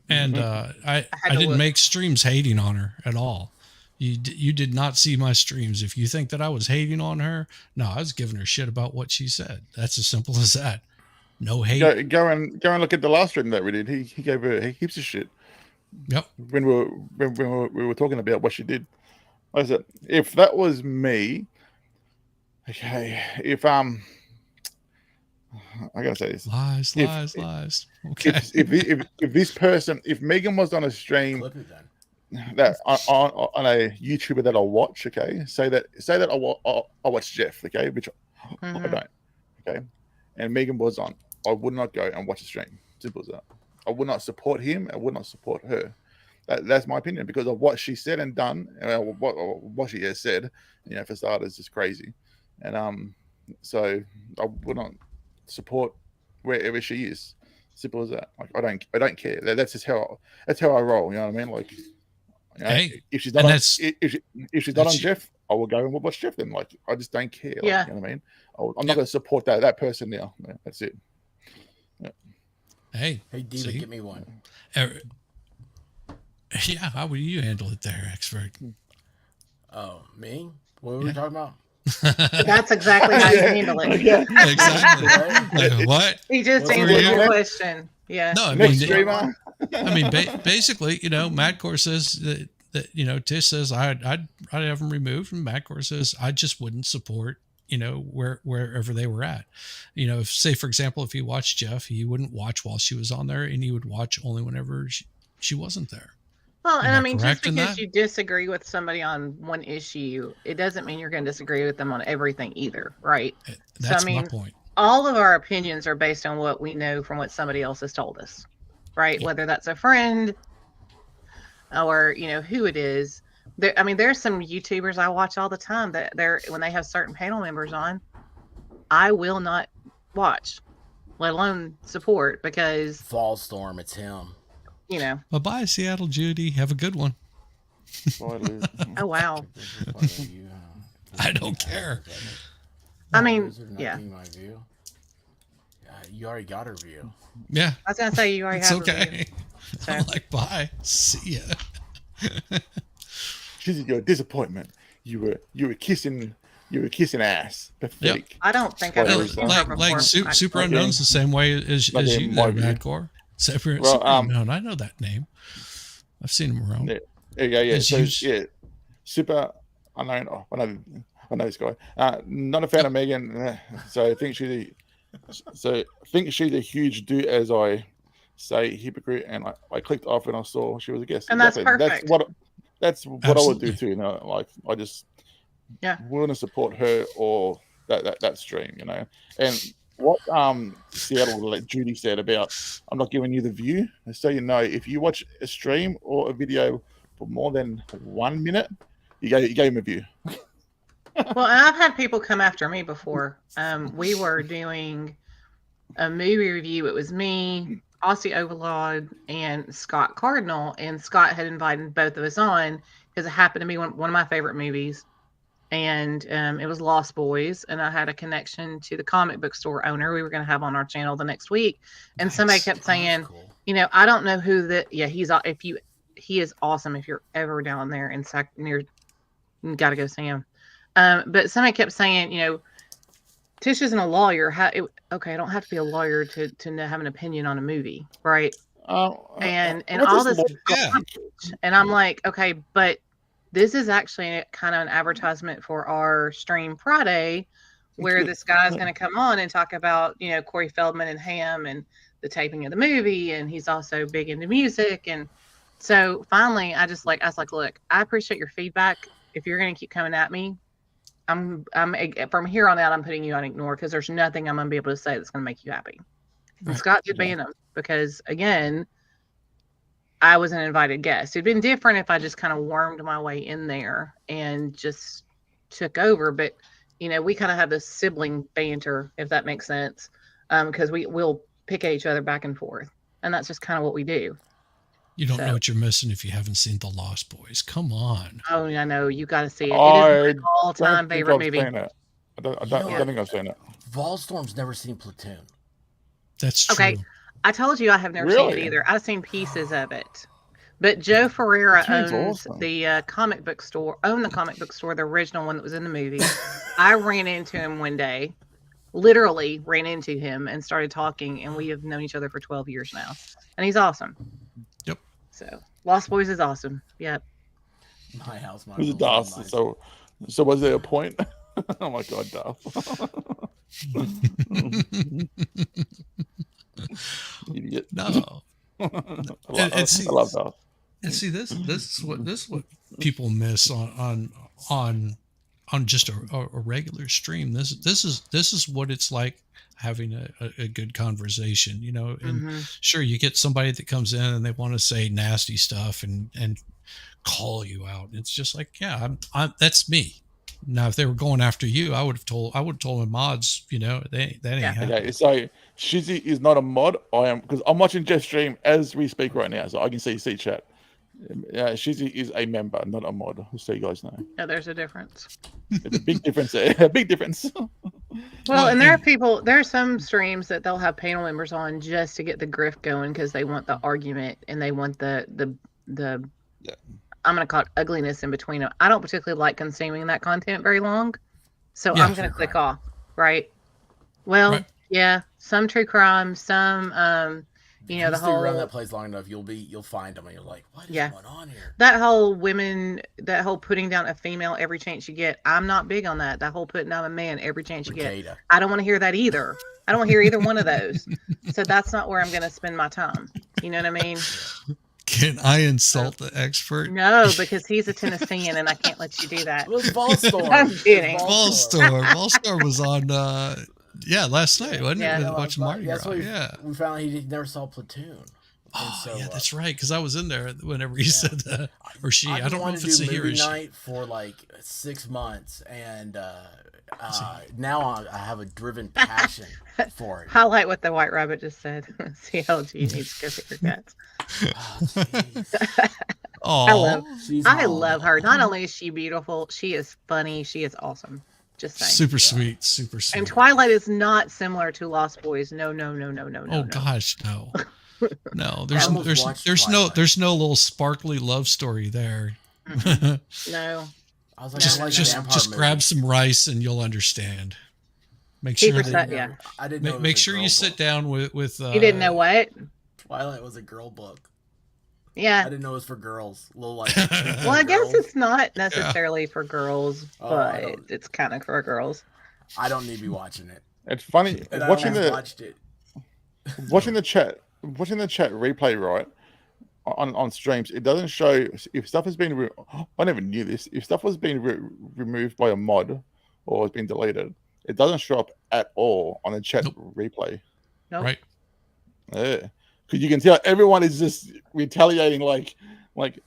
And I didn't make streams hating on her at all. You did not see my streams. If you think that I was hating on her, no, I was giving her shit about what she said. That's as simple as that. No hate. Go and look at the last stream that we did. He gave her heaps of shit. Yep. When we were talking about what she did, I said, if that was me, okay. If I gotta say this. Lies. Okay. If this person, if Megan was on a stream that on a YouTuber that I watch, okay, say that I watch Jeff, okay, which I don't, okay, and Megan was on, I would not go and watch a stream. Simple as that. I would not support him. I would not support her. That's my opinion because of what she said and done. What she has said, for starters, is crazy, and so I would not support wherever she is. Simple as that. Like I don't care. That's just how I roll. You know what I mean? Like, hey, if she's not on, if she's not on Jeff, I will go and watch Jeff. Then, like, I just don't care. Like, yeah. You know what I mean? I'm not going to support that person now. Yeah, that's it. Yeah. Hey, Diva, get me one. Yeah, how would you handle it there, expert? Oh, me? What were we talking about? That's exactly how you handle it. Yeah, exactly. Like, what? He just answered your question. Yeah. No, I mean, basically, Madcore says that Tish says I'd have him removed, and Madcore says I just wouldn't support wherever they were at. If, say, for example, if he watched Jeff, he wouldn't watch while she was on there, and he would watch only whenever she wasn't there. Well, and I mean, just because you disagree with somebody on one issue, it doesn't mean you're going to disagree with them on everything either, right? That's my point. All of our opinions are based on what we know from what somebody else has told us, right? Yeah. Whether that's a friend or, who it is. There's some YouTubers I watch all the time that when they have certain panel members on, I will not watch, let alone support, because Fallstorm, it's him. Bye-bye, Seattle Judy. Have a good one. Oh, wow. I don't care. I mean, yeah. You already got her view. Yeah. I was going to say, you already have her view. So. I'm like, bye. See ya. She's your disappointment. You were kissing ass. Pathetic. Yep. I don't think I've ever seen her before. Like Super Unknown's the same way as you, Madcore. Super Unknown. I know that name. I've seen him around. Yeah. Super Unknown. Oh, I know this guy. Not a fan of Megan, so I think she's a huge do as I say hypocrite, and I clicked off and I saw she was a guest. And that's perfect. That's what I would do too. Like I just wouldn't support her or that stream, and. What Seattle, like Judy said about, I'm not giving you the view. So if you watch a stream or a video for more than 1 minute, you gave him a view. Well, and I've had people come after me before. We were doing a movie review. It was me, Aussie Overlord, and Scott Cardinal. And Scott had invited both of us on because it happened to be one of my favorite movies. And it was Lost Boys, and I had a connection to the comic book store owner we were going to have on our channel the next week. And somebody kept saying, cool. I don't know who he is awesome. If you're ever down there in you got to go see him. But somebody kept saying, Tish isn't a lawyer. Okay, I don't have to be a lawyer to have an opinion on a movie, right? And what's all this this Yeah. garbage. And I'm like, okay, but this is actually kind of an advertisement for our stream Friday, where this guy's going to come on and talk about, Corey Feldman and Ham and the taping of the movie, and he's also big into music. And so finally, I was like, look, I appreciate your feedback. If you're going to keep coming at me, I'm from here on out, I'm putting you on ignore because there's nothing I'm going to be able to say that's going to make you happy. And Scott did ban him because, again, I was an invited guest. It'd been different if I just kind of wormed my way in there and just took over. But, we kind of have this sibling banter, if that makes sense, because we'll pick at each other back and forth. And that's just kind of what we do. You don't know what you're missing if you haven't seen The Lost Boys. Come on. Oh, I know. You got to see it. It is my all-time favorite movie. I don't think I've seen it. Volstorm's never seen Platoon. That's true. Okay. I told you I have never seen it either. I've seen pieces of it. But Joe Ferreira owns the comic book store, the original one that was in the movie. I ran into him one day, literally ran into him and started talking, and we have known each other for 12 years now. And he's awesome. Yep. So Lost Boys is awesome. Yep. My house, my was awesome. So was there a point? Oh my God, Darth. Idiot. No. I love Darth. And see, this is what people miss on just a regular stream. This is what it's like having a good conversation, and sure, you get somebody that comes in and they want to say nasty stuff and call you out. It's just like, yeah, I'm that's me. Now, if they were going after you, I would have told my mods, that ain't happening. Okay, so Shizzy is not a mod. I am, because I'm watching Jeff stream as we speak right now, so I can see chat. Shizzy is a member, not a mod. Just so you guys know. Yeah, there's a difference. It's a big difference. A big difference. Well, and there are some streams that they'll have panel members on just to get the grift going because they want the argument and they want the I'm going to call it ugliness in between them. I don't particularly like consuming that content very long, so I'm going to click off. Right. Well, yeah, some true crime, some the whole around that place long enough, you'll find them and you're like, what is going on here? That whole putting down a female every chance you get. I'm not big on that. That whole putting down a man every chance you get. I don't want to hear that either. I don't want to hear either one of those. So that's not where I'm going to spend my time. You know what I mean? Can I insult the expert? No, because he's a Tennessean and I can't let you do that. It was Volstorm. I'm kidding. Volstorm was on last night, wasn't it? Watching Mardi Gras. We found out he never saw Platoon. That's right, because I was in there whenever he said that. Or she. I don't know if it's a he or she. Night for like 6 months, and now I have a driven passion for it. Highlight what the White Rabbit just said. CLG needs to go get your cats. I love her. Not only is she beautiful, she is funny. She is awesome. Just saying. Super sweet. And Twilight is not similar to Lost Boys. No. Oh gosh, no. No, there's no little sparkly love story there. No. I was like, just grab some rice and you'll understand. Make sure I didn't know. Make sure you sit down with. You didn't know what? Twilight was a girl book. Yeah. I didn't know it was for girls. Well, I guess it's not necessarily for girls, but it's kind of for girls. I don't need to be watching it. It's funny watching the chat replay, right? On streams, it doesn't show if stuff has been. I never knew this. If stuff was being removed by a mod or has been deleted, it doesn't show up at all on the chat replay. Nope. Right. Yeah, because you can tell everyone is just retaliating. Like, don't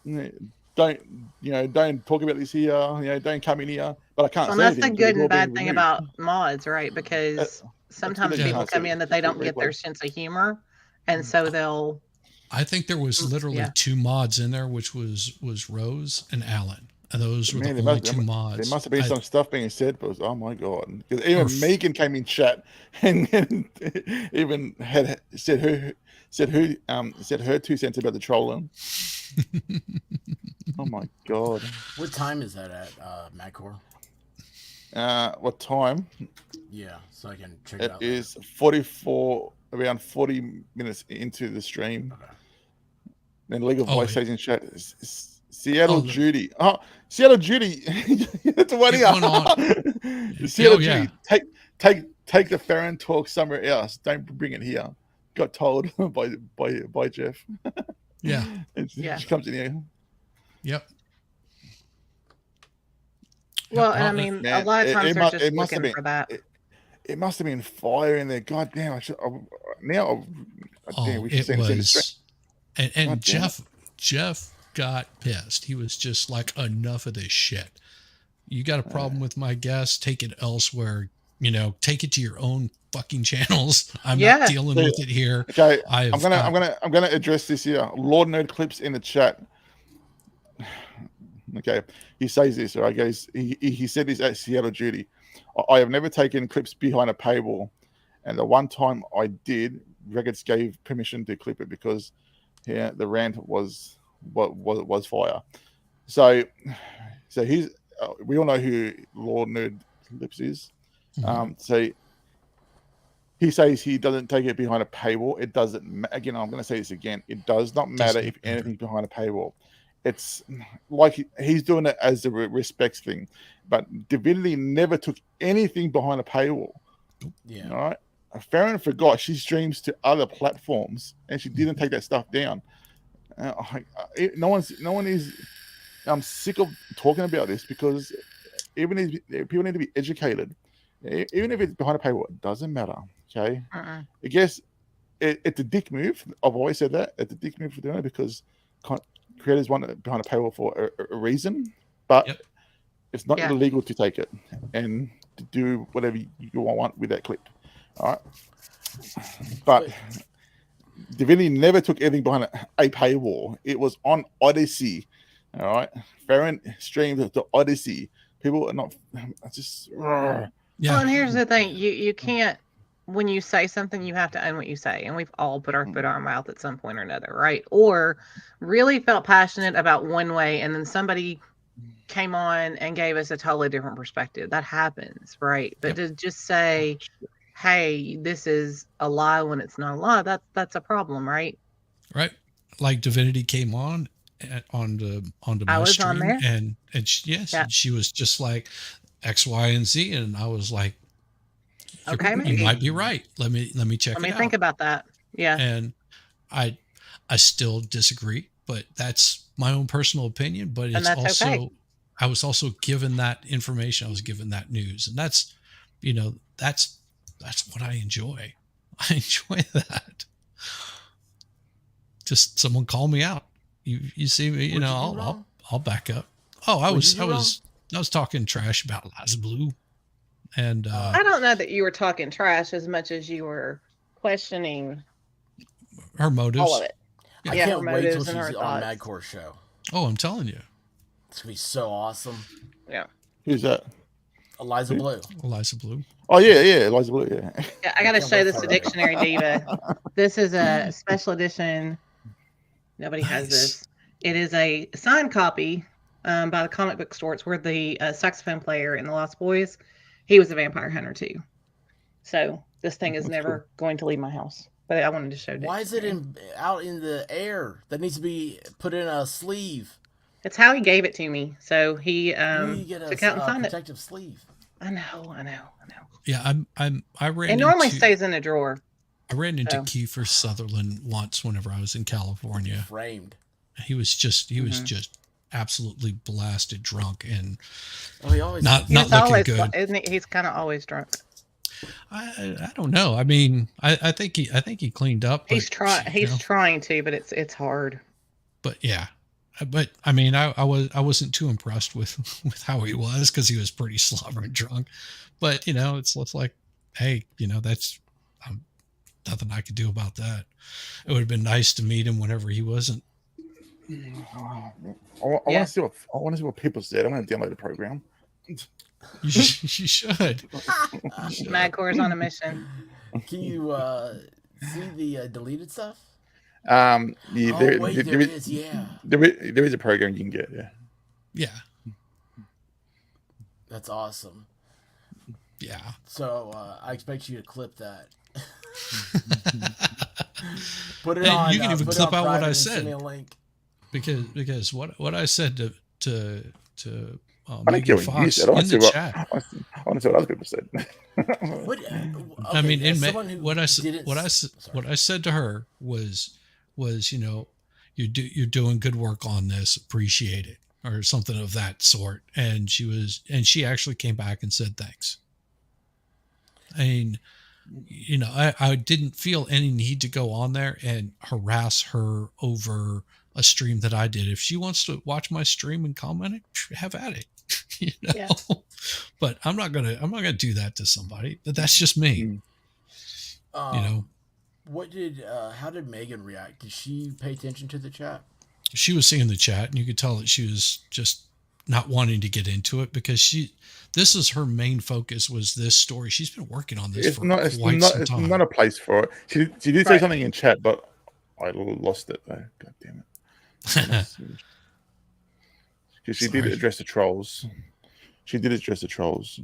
talk about this here. Don't come in here. But I can't. Well, that's the good and bad thing about mods, right? Because sometimes people come in that they don't get their sense of humor, and so they'll. I think there was literally 2 mods in there, which was Rose and Alan. And those were the only 2 mods. There must have been some stuff being said, but oh my God. Because even Megan came in chat and even had said her 2 cents about the trolling. Oh my God. What time is that at, Macor? What time? Yeah, so I can check it out. It is 44, around 40 minutes into the stream. Okay. Then League of Voice says in chat, Seattle Oh, Judy. Oh, Seattle Judy. That's what it went on. Seattle Oh, yeah. Judy. Take the Farron talk somewhere else. Don't bring it here. Got told by Jeff. Yeah. She comes in here. Yep. Well, and I mean, a lot of times they're just looking for that. It must have been fire in there. God damn! We should send the stream. And Jeff got pissed. He was just like, enough of this shit. You got a problem with my guests? Take it elsewhere. Take it to your own fucking channels. I'm not dealing with it here. Okay, I'm gonna address this here. Lord Nerd Clips in the chat. Okay, he says this. Right, guys. He said this at Seattle Judy. I have never taken clips behind a paywall, and the one time I did, Records gave permission to clip it because the rant was fire. So he's we all know who Lord Nerd Clips is. So he says he doesn't take it behind a paywall. It doesn't. Again, I'm going to say this again. It does not matter if anything's behind a paywall. It's like he's doing it as a respects thing, but Divinity never took anything behind a paywall. Yeah. All right. Farron forgot she streams to other platforms, and she didn't take that stuff down. No one is. I'm sick of talking about this because people need to be educated. Even if it's behind a paywall, it doesn't matter. Okay. I guess it's a dick move. I've always said that it's a dick move for doing it because creators want it behind a paywall for a reason, but it's not illegal to take it and to do whatever you want with that clip. All right. But Divinity never took anything behind a paywall. It was on Odyssey. All right. Farron streamed to Odyssey. People are not just. Well, and here's the thing: you can't. When you say something, you have to own what you say, and we've all put our foot in our mouth at some point or another, right? Or really felt passionate about one way, and then somebody came on and gave us a totally different perspective. That happens, right? But to just say, "Hey, this is a lie," when it's not a lie, that's a problem, right? Right. Like Divinity came on the I was stream, on there, and she was just like X, Y, and Z, and I was like, okay, you might be right. Let me check it out. Let me think about that. Yeah. And I still disagree, but that's my own personal opinion. But it's also okay. I was also given that information. I was given that news, and that's what I enjoy. I enjoy that. Just someone call me out. You see me, I'll back up. Oh, I was talking trash about Liza Blue. And I don't know that you were talking trash as much as you were questioning her motives. All of it. I can't wait till she's on Madcore show. Oh, I'm telling you. It's going to be so awesome. Yeah. Who's that? Eliza Blue. Eliza Blue. Oh, yeah, Eliza Blue, yeah. I got to show this to Dictionary Diva. This is a special edition. Nobody has this. It is a signed copy by the comic book store. It's where the saxophone player in The Lost Boys, he was a vampire hunter too. So this thing is never going to leave my house. But I wanted to show Dick. Why is it out in the air? That needs to be put in a sleeve. It's how he gave it to me. So he took out and found protective sleeve. I know. Yeah, I ran. It normally stays in a drawer. I ran into Kiefer Sutherland once whenever I was in California. Framed. He was just absolutely blasted drunk and not looking good. Isn't he? He's kind of always drunk. I don't know. I mean, I think he cleaned up. He's trying to, but it's hard. But yeah, but I mean, I wasn't too impressed with how he was because he was pretty slobbering drunk. But it's like, hey, that's nothing I could do about that. It would have been nice to meet him whenever he wasn't. I want to see what people said. I'm going to download the program. You should. Madcore's on a mission. Can you see the deleted stuff? There is a program you can get. Yeah. That's awesome. Yeah. So I expect you to clip that. Put it on. You can even clip out what I said. Send me a link. Because what I said to I don't care Megan what you Fox said. I want in to the see chat. I want to see what other people said. What, I mean, what I said to her was you're doing good work on this. Appreciate it, or something of that sort. And she actually came back and said thanks. I mean, I didn't feel any need to go on there and harass her over a stream that I did. If she wants to watch my stream and comment it, have at it. Yeah. But I'm not gonna do that to somebody. But that's just me. How did Megan react? Did she pay attention to the chat? She was seeing the chat, and you could tell that she was just not wanting to get into it because this is her main focus was this story. She's been working on this for quite some time. It's not a place for it. She did say something in chat, but I lost it though. God damn it. Because she did address the trolls. She did address the trolls.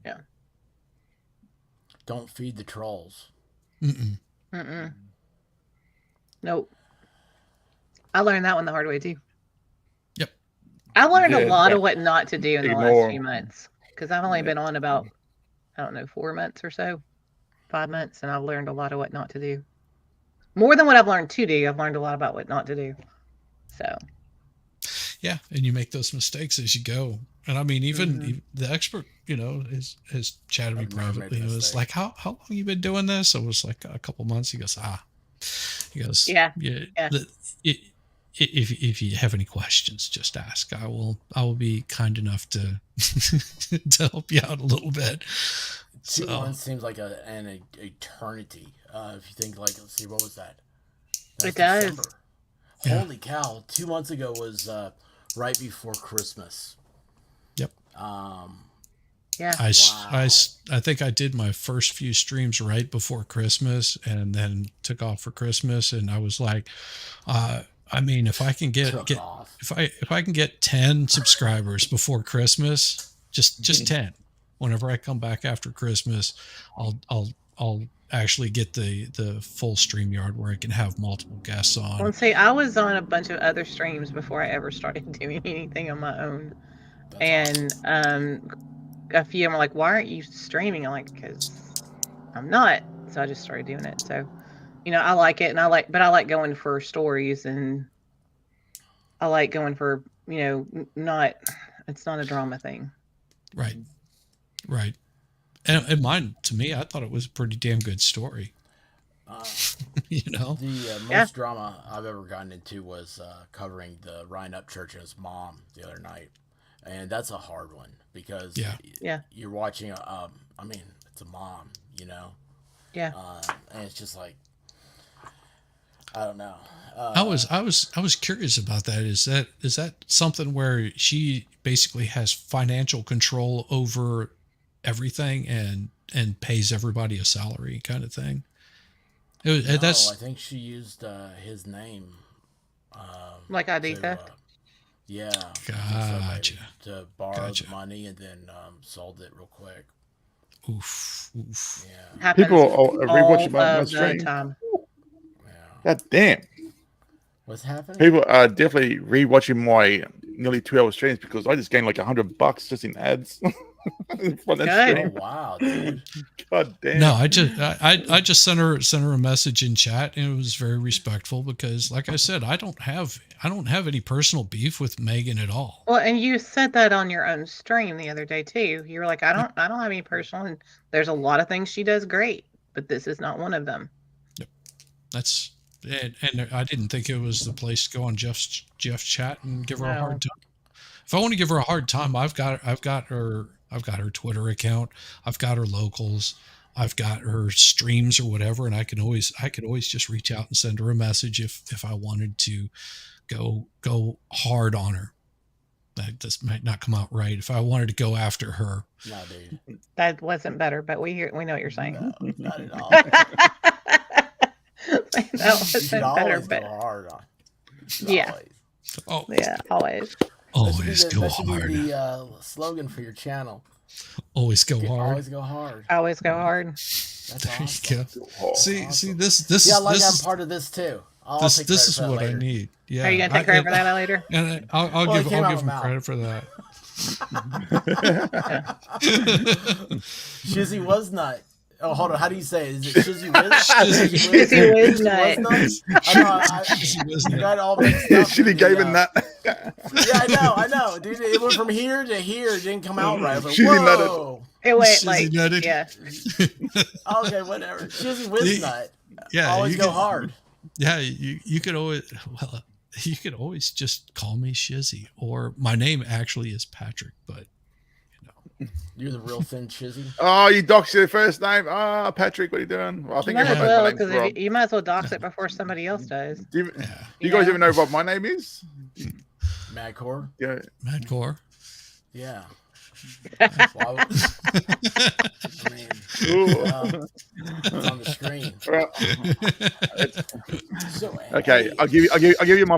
Yeah. Don't feed the trolls. Nope. I learned that one the hard way too. Yep. I learned a lot of what not to do in the last few months because I've only been on about 4 months or so, 5 months, and I've learned a lot of what not to do. More than what I've learned to do, I've learned a lot about what not to do. So. Yeah, and you make those mistakes as you go. And I mean, even the expert, has chatted me privately. It was like, how long you been doing this? I was like a couple months. He goes, yeah. If you have any questions, just ask. I will be kind enough to to help you out a little bit. 2 months seems like an eternity. If you think let's see, what was that? It does. December. Yeah. Holy cow! 2 months ago was right before Christmas. Yep. Yeah. I think I did my first few streams right before Christmas, and then took off for Christmas. And I was like, I mean, if I can get if I can get 10 subscribers before Christmas, just 10. Whenever I come back after Christmas, I'll actually get the full StreamYard where I can have multiple guests on. Well, see, I was on a bunch of other streams before I ever started doing anything on my own. And a few of them were like, why aren't you streaming? I'm like, because I'm not. So I just started doing it. So, I like it, but I like going for stories, and I like going for, it's not a drama thing. Right. And mine, to me, I thought it was a pretty damn good story. The most drama I've ever gotten into was covering the Ryan Upchurch and his mom the other night. And that's a hard one because you're watching, it's a mom, Yeah. And it's just like, I don't know. I was curious about that. Is that something where she basically has financial control over everything and pays everybody a salary kind of thing? I think she used his name. Like ID theft? Yeah. Gotcha. To borrow the money and then sold it real quick. Oof. Yeah. Happens People are rewatching my stream. Time. Yeah. God damn. What's happening? People are definitely rewatching my nearly 2-hour streams because I just gained like $100 just in ads. For that stream. Oh, wow, dude. God damn. No, I just sent her a message in chat, and it was very respectful because, like I said, I don't have any personal beef with Megan at all. Well, and you said that on your own stream the other day too. You were like, I don't have any personal, and there's a lot of things she does great, but this is not one of them. Yep. And I didn't think it was the place to go on Jeff's chat and give her a hard time. If I want to give her a hard time, I've got her Twitter account, I've got her locals, I've got her streams or whatever, and I could always just reach out and send her a message if I wanted to go hard on her. That just might not come out right. If I wanted to go after her. No, dude. That wasn't better, but we know what you're saying. No, not at all. That wasn't better, but go hard on. Yeah. Always. Oh yeah, always. Always go that should hard. be the slogan for your channel. Always go hard. Always go hard. Always go hard. That's There awesome. you go. Oh, See, Awesome. this See, I like this I'm part of this too. I'll this take this credit is for that what I later. need. Yeah. Are you gonna take credit for that later? And I'll Well, it give came out him of my mouth. credit for that. Shizzy was nut. Oh, hold on. How do you say it? Is it Shizzy Wiz? Shizzy Wiz nut. I know. I got all mixed up. Shitty gave him that. Yeah, I know. Dude, it went from here to here. It didn't come out right. I was like, Shizzy nutted. whoa. It went Shizzy like, nutted. yeah. Okay, whatever. Shizzy Wiz nut. Yeah, Always you go could- hard. Yeah, you could always just call me Shizzy, or my name actually is Patrick, but You're the real thin Shizzy. Oh, you doxed your first name. Patrick, what are you doing? Well, I You think might as everyone well, knows my name's because Rob. you might as well dox it before somebody else does. Do yeah, you guys Yeah. even know what my name is? Madcore. Yeah. Madcore. Yeah. Well, I mean, Ooh. it's on the screen. Well, So, okay, hey, I'll give you my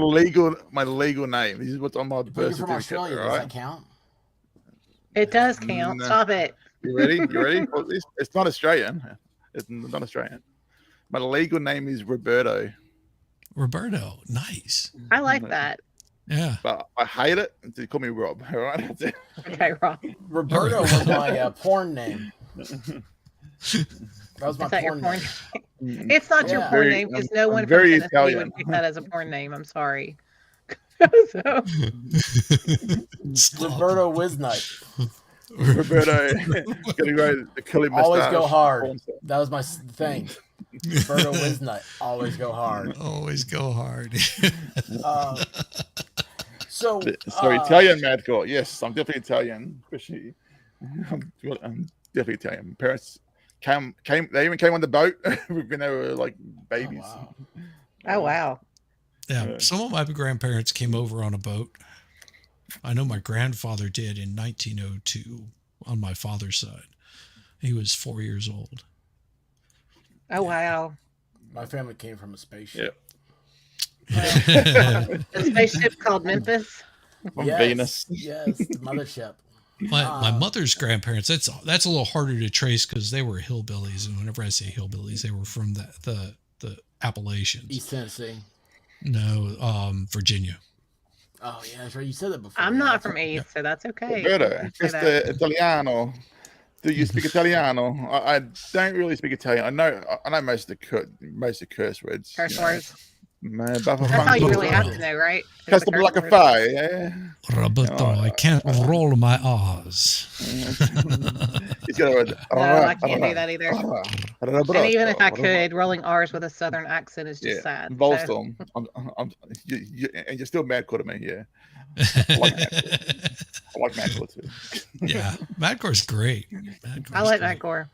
legal name. This is what's on my you're birth from certificate. Australia. All Does right. that count? It does count. No. Stop it. You ready? You ready? Well, it's not Australian. It's not Australian. My legal name is Roberto, Roberto, nice. I like that. Yeah, but I hate it. They call me Rob. All right. That's it. Okay, Rob. Roberto was my porn name. That was my Is that your porn porn? name. It's not your Yeah. porn Very- name because I'm- no I'm one from very Tennessee Italian. would pick that as a porn name. I'm sorry. So, Stop. Roberto Wiznut. Roberto, gonna go the curly mustache. Always go hard. porn star. That was my thing. Roberto Wiznut. Always go hard. Always go hard. So, Italian madcore. Yes, I'm definitely Italian. Especially, I'm definitely Italian. Parents came. They even came on the boat when they were like babies. wow. oh wow. Yeah, some of my grandparents came over on a boat. I know my grandfather did in 1902 on my father's side. He was 4 years old. Oh wow. My family came from a spaceship. A spaceship called Memphis. From Venus. Yes, the mothership. My mother's grandparents, that's a little harder to trace because they were hillbillies, and whenever I say hillbillies, they were from the Appalachians. East Tennessee. No, Virginia. Oh yeah, that's right. You said that before. I'm Yeah, not that's from right. East, so that's okay. Roberto, Say just that. Italiano. Do you speak Italiano? I don't really speak Italian. I know most of the curse words. Curse you know. words. Man, That's all you really have to know, right? Is the Custom curse like a words. fire, yeah. Roberto, I can't roll my R's. He's got a. No, I can't do that either. And even if I could, rolling R's with a southern accent is just sad. So, Volstorm. And you're still mad to me, yeah. I like Madcore too. Yeah, Madcore's great. I like that gore.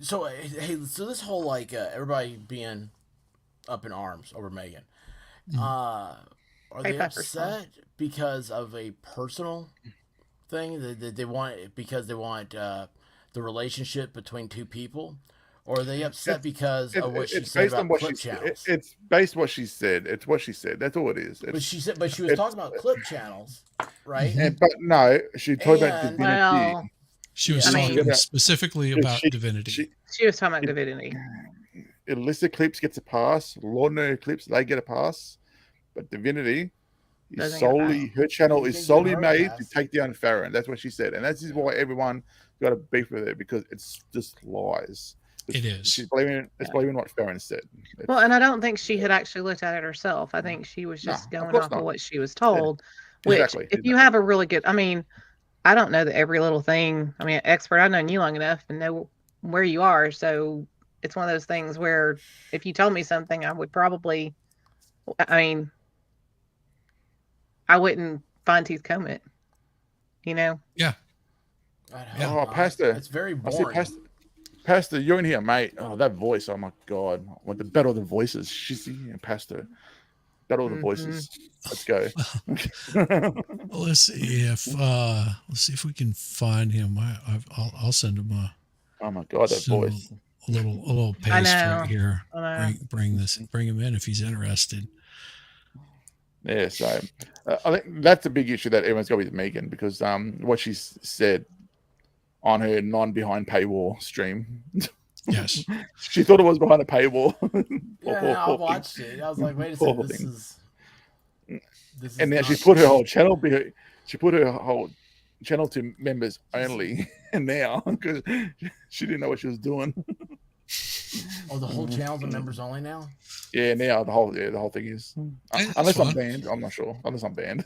So hey, so this whole like everybody being up in arms over Megan, are they Hey, Pepper upset because of a personal thing that they want because they want the relationship between two people, or are they upset because of what she said about clip channels? It's based what she said. It's what she said. That's all it is. But she was talking about clip channels, right? But no, she talked about And- divinity. Well, She was I mean- talking specifically about She- divinity. she was talking about divinity. Illicit clips gets a pass. Ordinary clips they get a pass, but divinity is Doesn't get a solely her channel You is can give solely her a made pass. to take down Farron. That's what she said, and that's just why everyone got a beef with her because it's just lies. It is. She's blaming. It's blaming what Farron said. It's- Well, and I don't think she had actually looked at it herself. I think she was just No, of going course off not. of what she was told. Which, Exactly. if you have a really good, I mean, I don't know that every little thing. I mean, expert. I've known you long enough and know where you are. So it's one of those things where if you told me something, I would probably. I mean, I wouldn't fine tooth comb it. You know. Yeah. I Yeah. hope Oh, not. Pastor. It's very I see boring. Pastor, you're in here, mate. Oh, that voice. Oh my God. What the battle of the voices. Shizzy and Pastor. Battle of the voices. Let's go. Let's see if we can find him. I'll send him Oh my God, that send him voice. a little I paste know. right here. I know. Bring him in if he's interested. Yeah, so I think that's a big issue that everyone's got with Megan because what she said on her non-behind paywall stream. Yes. She thought it was behind a paywall. Yeah, I watched it. I was like, wait a second, this is and now she put her whole channel to members only, and now because she didn't know what she was doing. Oh, the whole channel's a members only now. Yeah, now the whole thing is unless I'm banned. I'm not sure. Unless I'm banned.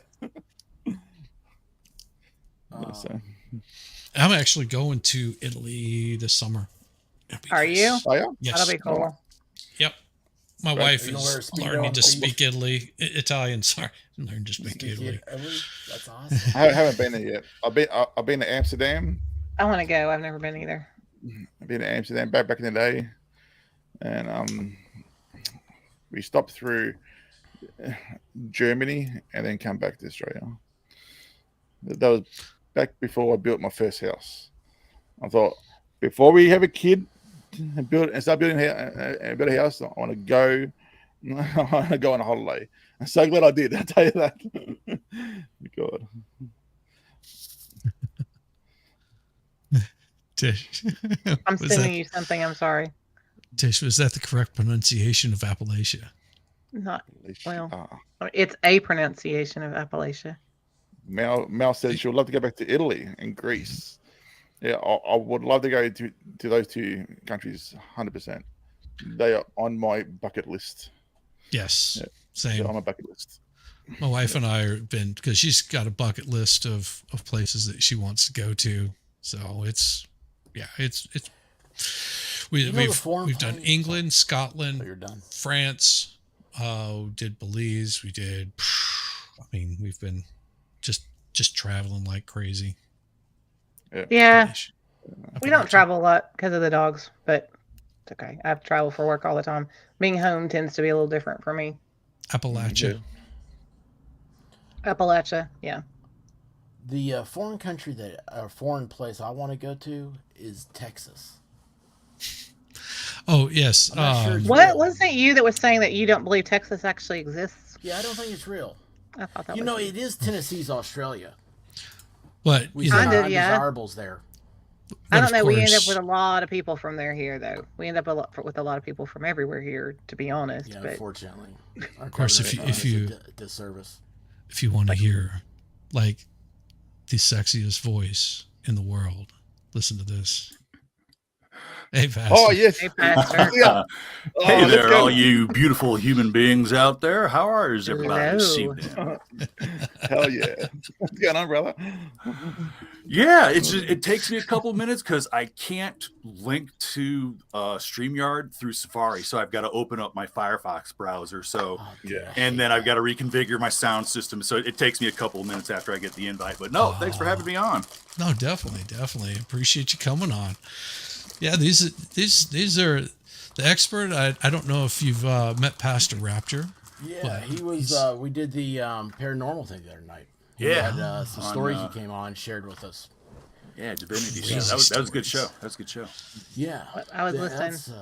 So. I'm actually going to Italy this summer. Are you? Oh yeah, Yes. That'll be cool. Yep. My wife You know is where learning to speak Italian. Sorry, learn to speak Italy. That's awesome. I haven't been there yet. I've been to Amsterdam. I want to go. I've never been either. I've been to Amsterdam back in the day, and we stopped through Germany and then come back to Australia. That was back before I built my first house. I thought before we have a kid and start building a better house, I want to go. I want to go on a holiday. I'm so glad I did. I tell you that. God. Tish, I'm sending you something. I'm sorry. Tish, was that the correct pronunciation of Appalachia? Not well. It's a pronunciation of Appalachia. Mel said she would love to go back to Italy and Greece. Yeah, I would love to go to those two countries 100%. They are on my bucket list. Yes, yeah, same. On my bucket list. My wife and I have been, because she's got a bucket list of places that she wants to go to. So we've done England, Scotland, France, did Belize, we've been just traveling like crazy. Yeah. We don't travel a lot because of the dogs, but it's okay. I have to travel for work all the time. Being home tends to be a little different for me. Appalachia. Yeah. The foreign place I want to go to is Texas. Oh, yes. Sure what wasn't it you that was saying that you don't believe Texas actually exists? Yeah, I don't think it's real. I thought that it is Tennessee's Australia. But we send our undesirables there. I don't know. We end up with a lot of people from here, though. We end up with a lot of people from everywhere here, to be honest. Yeah, but unfortunately. Of course, if you disservice. If you want to hear like the sexiest voice in the world, listen to this. Hey, Pastor. Oh, yes. Hey, Pastor. Yeah. Hey there, all you beautiful human beings out there. How are everybody this evening? Hell yeah. What's going on, brother? Yeah, it takes me a couple of minutes because I can't link to StreamYard through Safari, so I've got to open up my Firefox browser. And then I've got to reconfigure my sound system. So it takes me a couple of minutes after I get the invite. But no, thanks for having me on. No, definitely appreciate you coming on. Yeah, these are the expert. I don't know if you've met Pastor Rapture. Yeah, he was. We did the paranormal thing the other night. Yeah, he had some stories he came on and shared with us. Yeah, Divinity. That was a good show. That was a good show. Yeah, I was listening.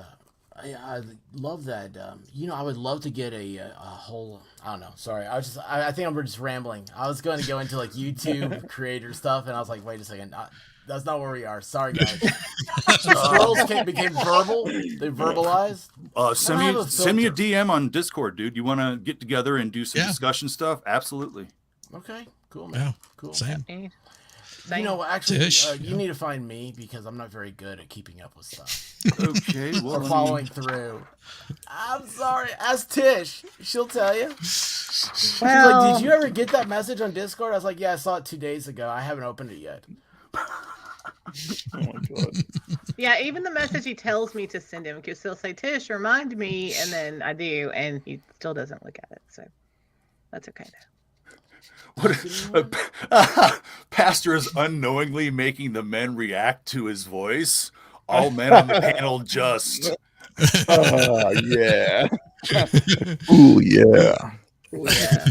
I love that. I would love to get a whole. I don't know. Sorry, I think I'm just rambling. I was going to go into like YouTube creator stuff, and I was like, wait a second. That's not where we are. Sorry, guys. Squirrels became verbal. They verbalized. Send me a DM on Discord, dude. You want to get together and do some discussion stuff? Absolutely. Okay. Cool, man. Yeah. Cool. Same. Actually, Tish, you need to find me because I'm not very good at keeping up with stuff. Okay. Well, or following through. I'm sorry. Ask Tish. She'll tell you. She's like, did you ever get that message on Discord? I was like, yeah, I saw it 2 days ago. I haven't opened it yet. Oh my God. Yeah, even the message he tells me to send him, because he'll say, Tish, remind me, and then I do, and he still doesn't look at it. So that's okay What Pastor is unknowingly making the men react to his voice. All men on the panel just. Oh yeah. Ooh yeah. Yeah.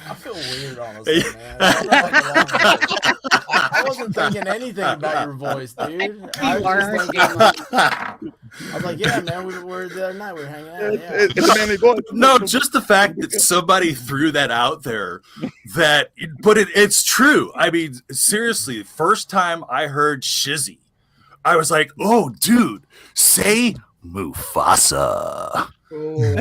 I feel weird, honestly, man. I wasn't thinking anything about your voice, dude. I was just thinking, I was like, yeah, man, we were the other night. We were hanging out. Yeah. It's a manly voice. No, just the fact that somebody threw that out there, but it's true. I mean, seriously, the first time I heard Shizzy, I was like, oh, dude, say Mufasa. Ooh.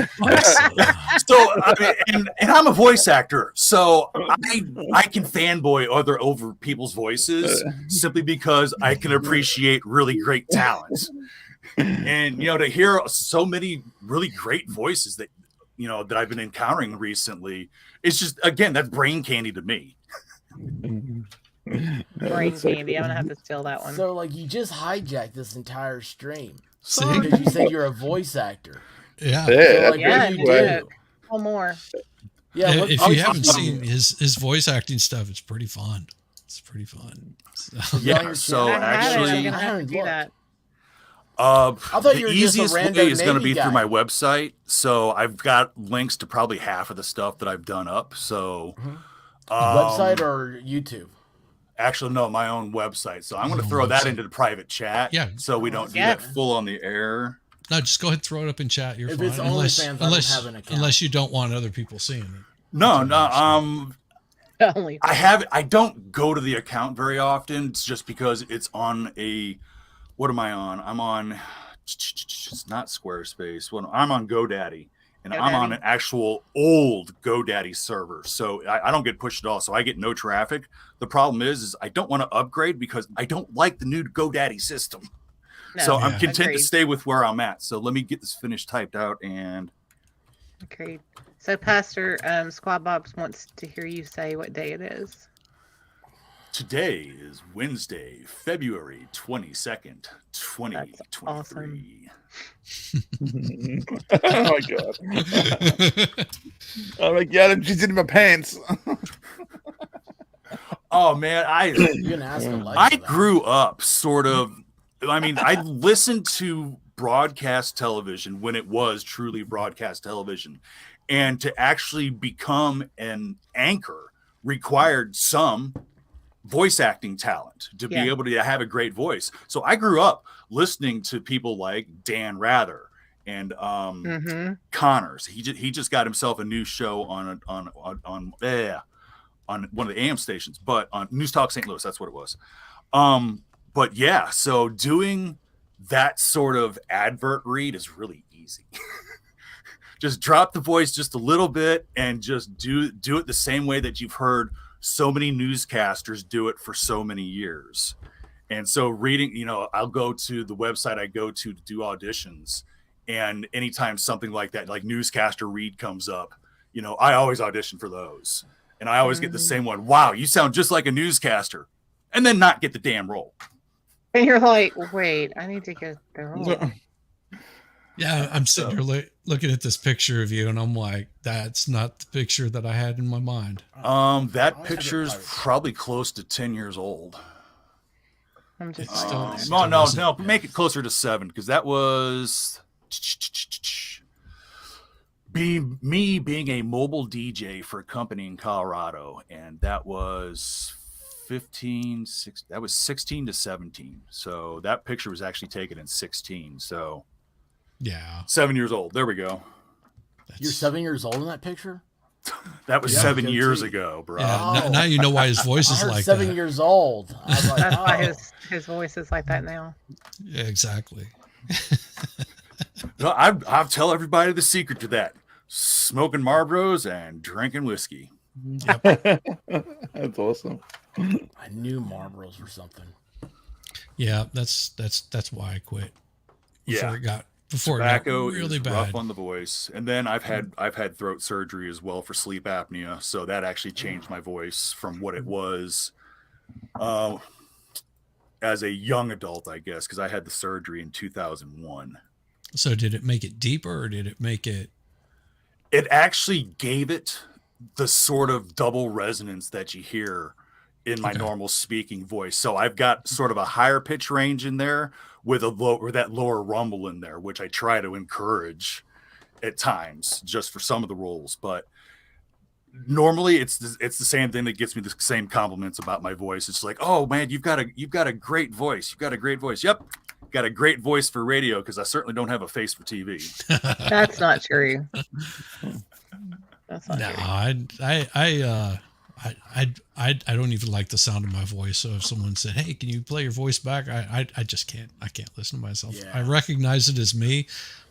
So, I mean, and I'm a voice actor, so I can fanboy over people's voices simply because I can appreciate really great talent. And, to hear so many really great voices that, that I've been encountering recently, it's just, again, that's brain candy to me. Brain candy. I'm gonna have to steal that one. So, like, you just hijacked this entire stream. See? Because you said you're a voice actor. Yeah. So, like, Yeah, what do you do? One more. Yeah, If you haven't seen his voice acting stuff, it's pretty fun. It's pretty fun. So. Yeah, so I actually, haven't do that. thought you were the just a easiest way random is going to Navy be guy. through my website. So I've got links to probably half of the stuff that I've done up. So Website or YouTube? Actually, no, my own website. So I'm going to throw that into the private chat. Yeah. So we don't do Yeah. that full on the air. No, just go ahead and throw it up in chat. You're If fine. it's OnlyFans, I don't have an account. Unless you don't want other people seeing it. No, Only. I don't go to the account very often. It's just because it's on what am I on? I'm on, it's not Squarespace. Well, I'm on GoDaddy, and I'm on an actual old GoDaddy server. So I don't get pushed at all. So I get no traffic. The problem is I don't want to upgrade because I don't like the new GoDaddy system. No, So I'm Yeah. content Agreed. to stay with where I'm at. So let me get this finished typed out. And Agreed. So Pastor Squad Bobs wants to hear you say what day it is. today is Wednesday, February 22nd, 2023. Oh my god. Oh my god, and she's in my pants. Oh man, You can ask Alexa I that. grew up sort of. I mean, I listened to broadcast television when it was truly broadcast television, and to actually become an anchor required some voice acting talent to be able to have a great voice. So I grew up listening to people like Dan Rather and Connors. He just got himself a new show on one of the AM stations, but on News Talk St. Louis, that's what it was. But yeah, so doing that sort of advert read is really easy. Just drop the voice just a little bit and just do it the same way that you've heard so many newscasters do it for so many years. And so reading, I'll go to the website I go to do auditions, and anytime something like that, like newscaster read comes up, I always audition for those. And I always get the same one. Wow, you sound just like a newscaster. And then not get the damn role. And you're like, wait, I need to get the role. Yeah, I'm sitting here looking at this picture of you, and I'm like, that's not the picture that I had in my mind. That picture's probably close to 10 years old. I'm just No, make it closer to 7, because that was being a mobile DJ for a company in Colorado, and that was 16 to 17. So that picture was actually taken in 16. So Yeah. 7 years old. There we go. You're 7 years old in that picture? That was 7 years ago, bro. Yeah, now you know why his voice I is heard like 7 that. years old. I was like, That's why oh. his voice is like that now. Yeah, exactly. No, I'll tell everybody the secret to that: smoking Marlboros and drinking whiskey. That's awesome. I knew Marlboros or something. Yeah, that's why I quit. Before Tobacco it got really is bad. rough on the voice, and then I've had throat surgery as well for sleep apnea, so that actually changed my voice from what it was as a young adult, I guess, because I had the surgery in 2001. So did it make it deeper, or did it make it? It actually gave it the sort of double resonance that you hear in my normal speaking voice. So I've got sort of a higher pitch range in there with that lower rumble in there, which I try to encourage at times just for some of the roles. But normally it's the same thing that gets me the same compliments about my voice. It's like, oh man, you've got a great voice. You've got a great voice. Yep. got a great voice for radio because I certainly don't have a face for TV. That's not true. That's not No, true. I don't even like the sound of my voice. So if someone said, "Hey, can you play your voice back?" I just can't. I can't listen to myself. Yeah. I recognize it as me,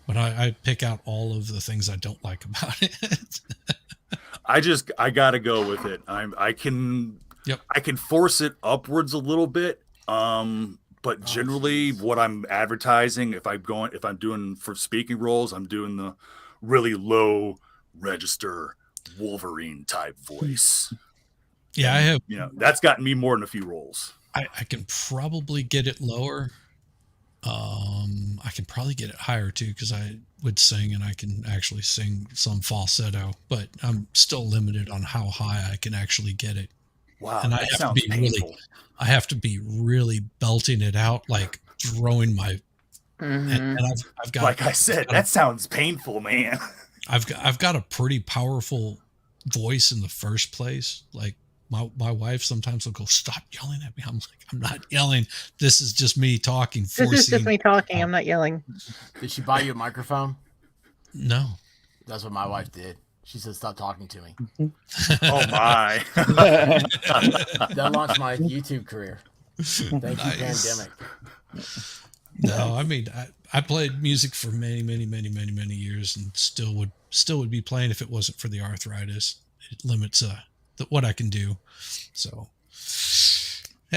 but I pick out all of the things I don't like about it. I gotta go with it. I can force it upwards a little bit. But generally what I'm advertising, if I'm doing for speaking roles, I'm doing the really low register Wolverine type voice. Yeah, and, I have. You know, that's gotten me more than a few roles. I can probably get it lower. I can probably get it higher too because I would sing and I can actually sing some falsetto, but I'm still limited on how high I can actually get it. Wow, and that sounds painful. I have to be really belting it out, like throwing my. And I've got, like I said, that sounds painful, man. I've got a pretty powerful voice in the first place. Like my wife sometimes will go, "Stop yelling at me." I'm like, "I'm not yelling. This is just me talking." This is just me talking. I'm not yelling. Did she buy you a microphone? No. That's what my wife did. She said, "Stop talking to me." Oh my! That launched my YouTube career. Thank you, pandemic. No, I mean I played music for many years, and still would be playing if it wasn't for the arthritis. It limits what I can do. So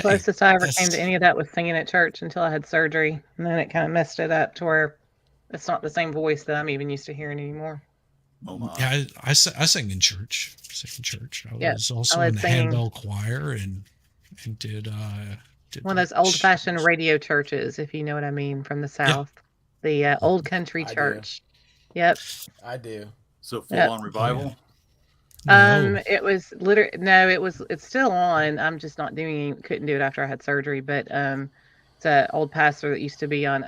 closest I ever came to any of that was singing at church until I had surgery, and then it kind of messed it up to where it's not the same voice that I'm even used to hearing anymore. Oh my. Yeah, I sang in church. I was also in the handbell choir and did one of those old-fashioned radio churches, if you know what I mean, from the South. The old country church. Yep. I do. So full-on revival? No. It was it's still on. I'm just not couldn't do it after I had surgery, but it's an old pastor that used to be on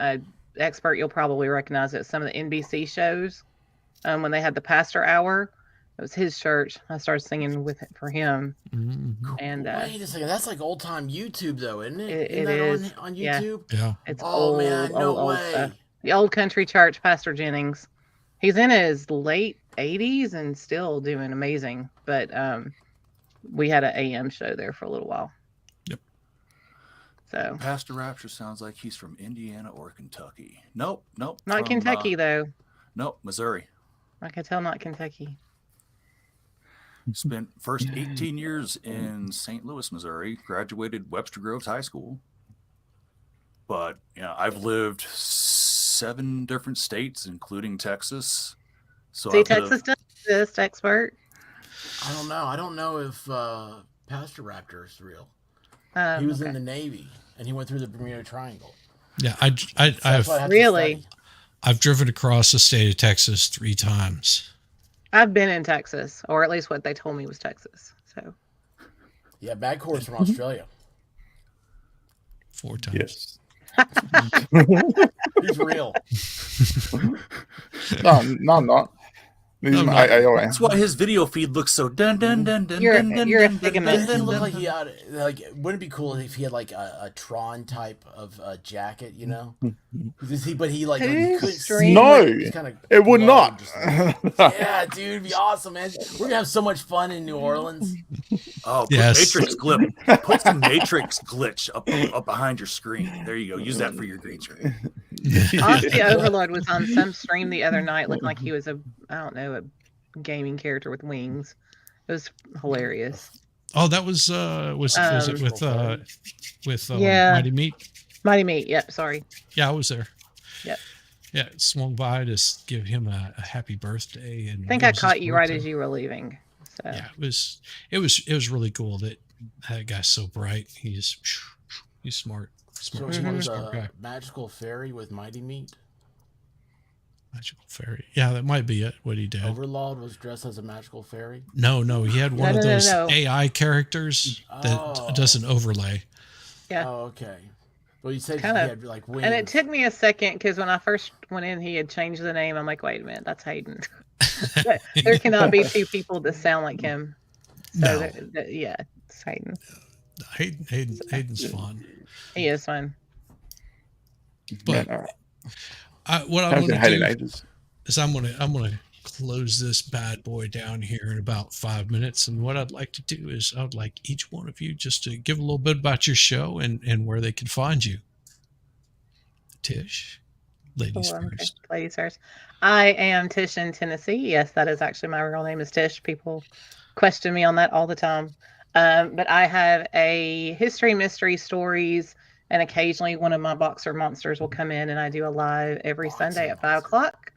Expert. You'll probably recognize it. Some of the NBC shows when they had the pastor hour. It was his church. I started singing for him. Mm-hmm. And wait a second, that's like old time YouTube though, isn't it? It is on YouTube. Yeah. It's old, man, no way. Old stuff. The old country church, Pastor Jennings. He's in his late 80s and still doing amazing. But we had an AM show there for a little while. Yep. So Pastor Rapture sounds like he's from Indiana or Kentucky. Nope. Not from, Kentucky though. Nope, Missouri. I can tell not Kentucky. Spent first 18 years in St. Louis, Missouri. Graduated Webster Groves High School. But I've lived 7 different states, including Texas. So Texas does exist, Expert. I don't know. I don't know if Pastor Raptor is real. He was in the Navy and he went through the Bermuda Triangle. Yeah, I've driven across the state of Texas 3 times. I've been in Texas, or at least what they told me was Texas. So, yeah, Bagcore's from Australia. 4 times. Yes. He's real. No, I'm not. That's why his video feed looks so dun dun dun dun. You're a Doesn't he look like he had wouldn't it be cool if he had like a Tron type of jacket, you know? But he couldn't see. No, it would not. Yeah, dude, it'd be awesome, man. We're gonna have so much fun in New Orleans. Oh, put some Matrix glitch up behind your screen. There you go. Use that for your green screen. Aussie Overlord was on some stream the other night looking like he was a gaming character with wings. It was hilarious. Oh, that was it with Mighty Meat? Mighty Meat, yep, sorry. Yeah, I was there. Yep. Yeah, it swung by to give him a happy birthday. And I think I caught you right as you were leaving. So yeah, it was really cool that guy's so bright. He's smart. So he was a magical fairy with Mighty Meat. Magical fairy. Yeah, that might be it. What he did. Overlord was dressed as a magical fairy. No, he had one of those AI characters that does an overlay. Yeah. Oh, okay. Well, you said he had like wings. And it took me a second because when I first went in, he had changed the name. I'm like, wait a minute, that's Hayden. There cannot be 2 people that sound like him. So No. Yeah, it's Hayden. Hayden's fun. He is fun. But Man, what I haven't want been to hating do ages. is I'm gonna close this bad boy down here in about 5 minutes. And what I'd like to do is I'd like each one of you just to give a little bit about your show and where they can find you. Tish, ladies first. Ladies first. I am Tish in Tennessee. Yes, that is actually my real name is Tish. People question me on that all the time. But I have a history, mystery stories, and occasionally one of my boxer monsters will come in, and I do a live every Sunday at 5 o'clock.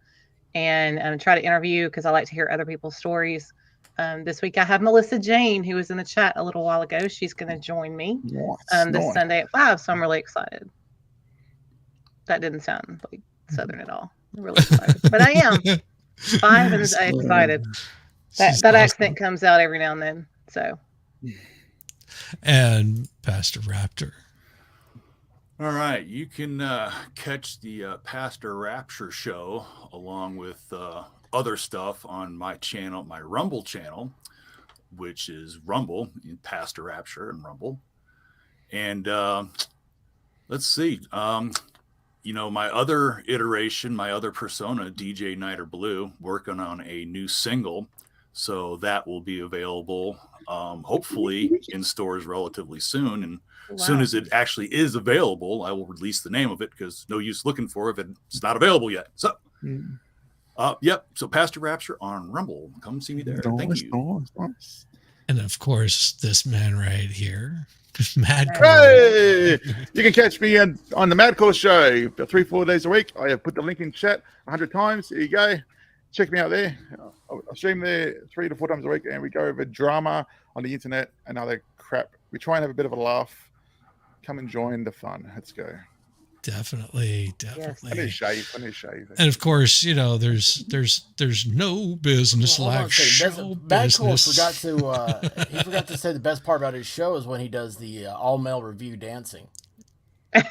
And try to interview because I like to hear other people's stories. This week I have Melissa Jane, who was in the chat a little while ago. She's going to join me this Sunday at 5, so I'm really excited. That didn't sound like Southern at all. I'm really excited, but I am 5 and excited. That awesome. Accent comes out every now and then. So, and Pastor Raptor. All right, you can catch the Pastor Rapture show along with other stuff on my channel, my Rumble channel, which is Rumble, Pastor Rapture and Rumble. And let's see, my other iteration, my other persona, DJ Night or Blue, working on a new single. So that will be available, hopefully in stores relatively soon. And as soon as it actually is available, I will release the name of it because no use looking for it if it's not available yet. So, yep. So Pastor Rapture on Rumble. Come see me there. Thank you. And of course, this man right here, Mad Hey! You can catch me on the Mad Call show 3-4 days a week. I have put the link in chat 100 times. Here you go. Check me out there. I stream there 3 to 4 times a week, and we go over drama on the internet and other crap. We try and have a bit of a laugh. Come and join the fun. Let's go. Definitely. Yes. I need to shave. And of course, there's no business like show business. He forgot to say the best part about his show is when he does the all male review dancing. That's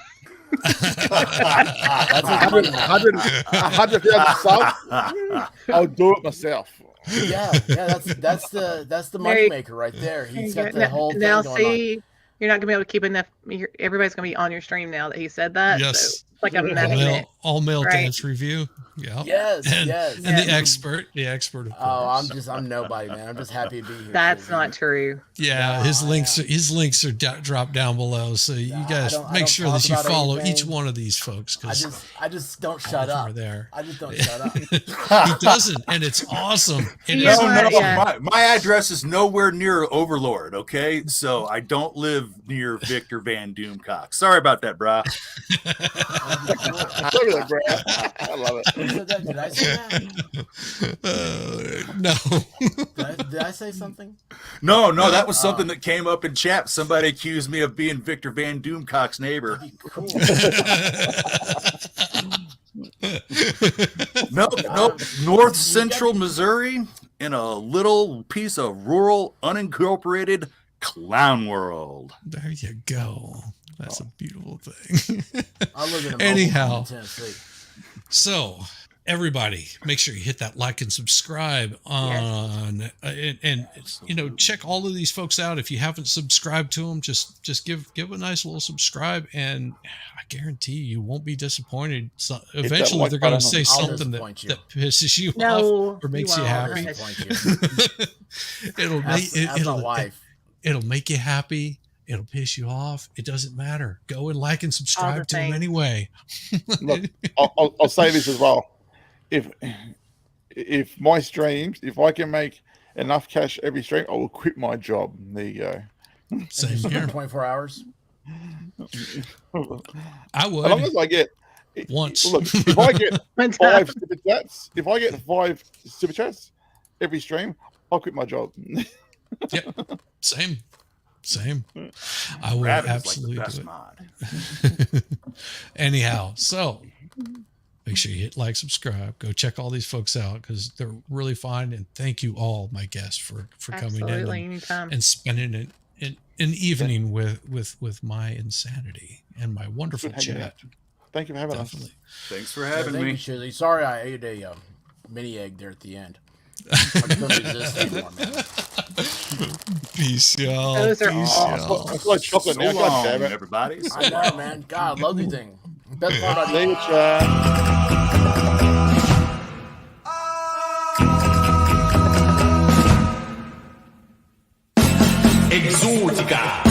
100,000 subs. I'll do it myself. Yeah, that's the moneymaker right there. He's got the whole thing now going on. You're not gonna be able to keep enough. Everybody's gonna be on your stream now that he said that. Yes, so it's like a all male dance review. Yeah. Yes, and the expert, of course. I'm nobody, man. I'm just happy to be here. That's not true. Yeah, his links are dropped down below, so you guys make sure that you follow each one of these folks. Because I just don't shut up. There, I just don't shut up. He doesn't, and it's awesome. My address is nowhere near Overlord. Okay, so I don't live near Victor Van Doomcock. Sorry about that, brah. I love it. Did I say that? No. Did I say something? No, that was something that came up in chat. Somebody accused me of being Victor Van Doomcock's neighbor. Cool. Nope. North Central Missouri in a little piece of rural, unincorporated clown world. There you go. That's a beautiful thing. I live in Anyhow, Tennessee. So everybody, make sure you hit that like and subscribe on, and check all of these folks out. If you haven't subscribed to them, just give a nice little subscribe, and I guarantee you won't be disappointed. So eventually, they're going to say something that pisses you off or makes you happy. It'll make you happy. It'll piss you off. It doesn't matter. Go and like and subscribe to them anyway. Look, I'll say this as well. If my streams, if I can make enough cash every stream, I will quit my job. There you go. Same here. 24 hours. I would. As long as I get once. Look, if I get 5 super chats every stream, I'll quit my job. Yep. Same. I would absolutely do it. Anyhow, so make sure you hit like, subscribe, go check all these folks out because they're really fun. And thank you all, my guests, for coming in and spending an evening with my insanity and my wonderful chat. Thank you for having us. Thanks for having me. You, sorry I ate a mini egg there at the end. I couldn't resist anymore, man. Peace, y'all. Those are Peace, awesome. y'all. It's like chocolate now. God damn it. Everybody. I know, man. God, I love these things. Best part about See you, chat. Exótica.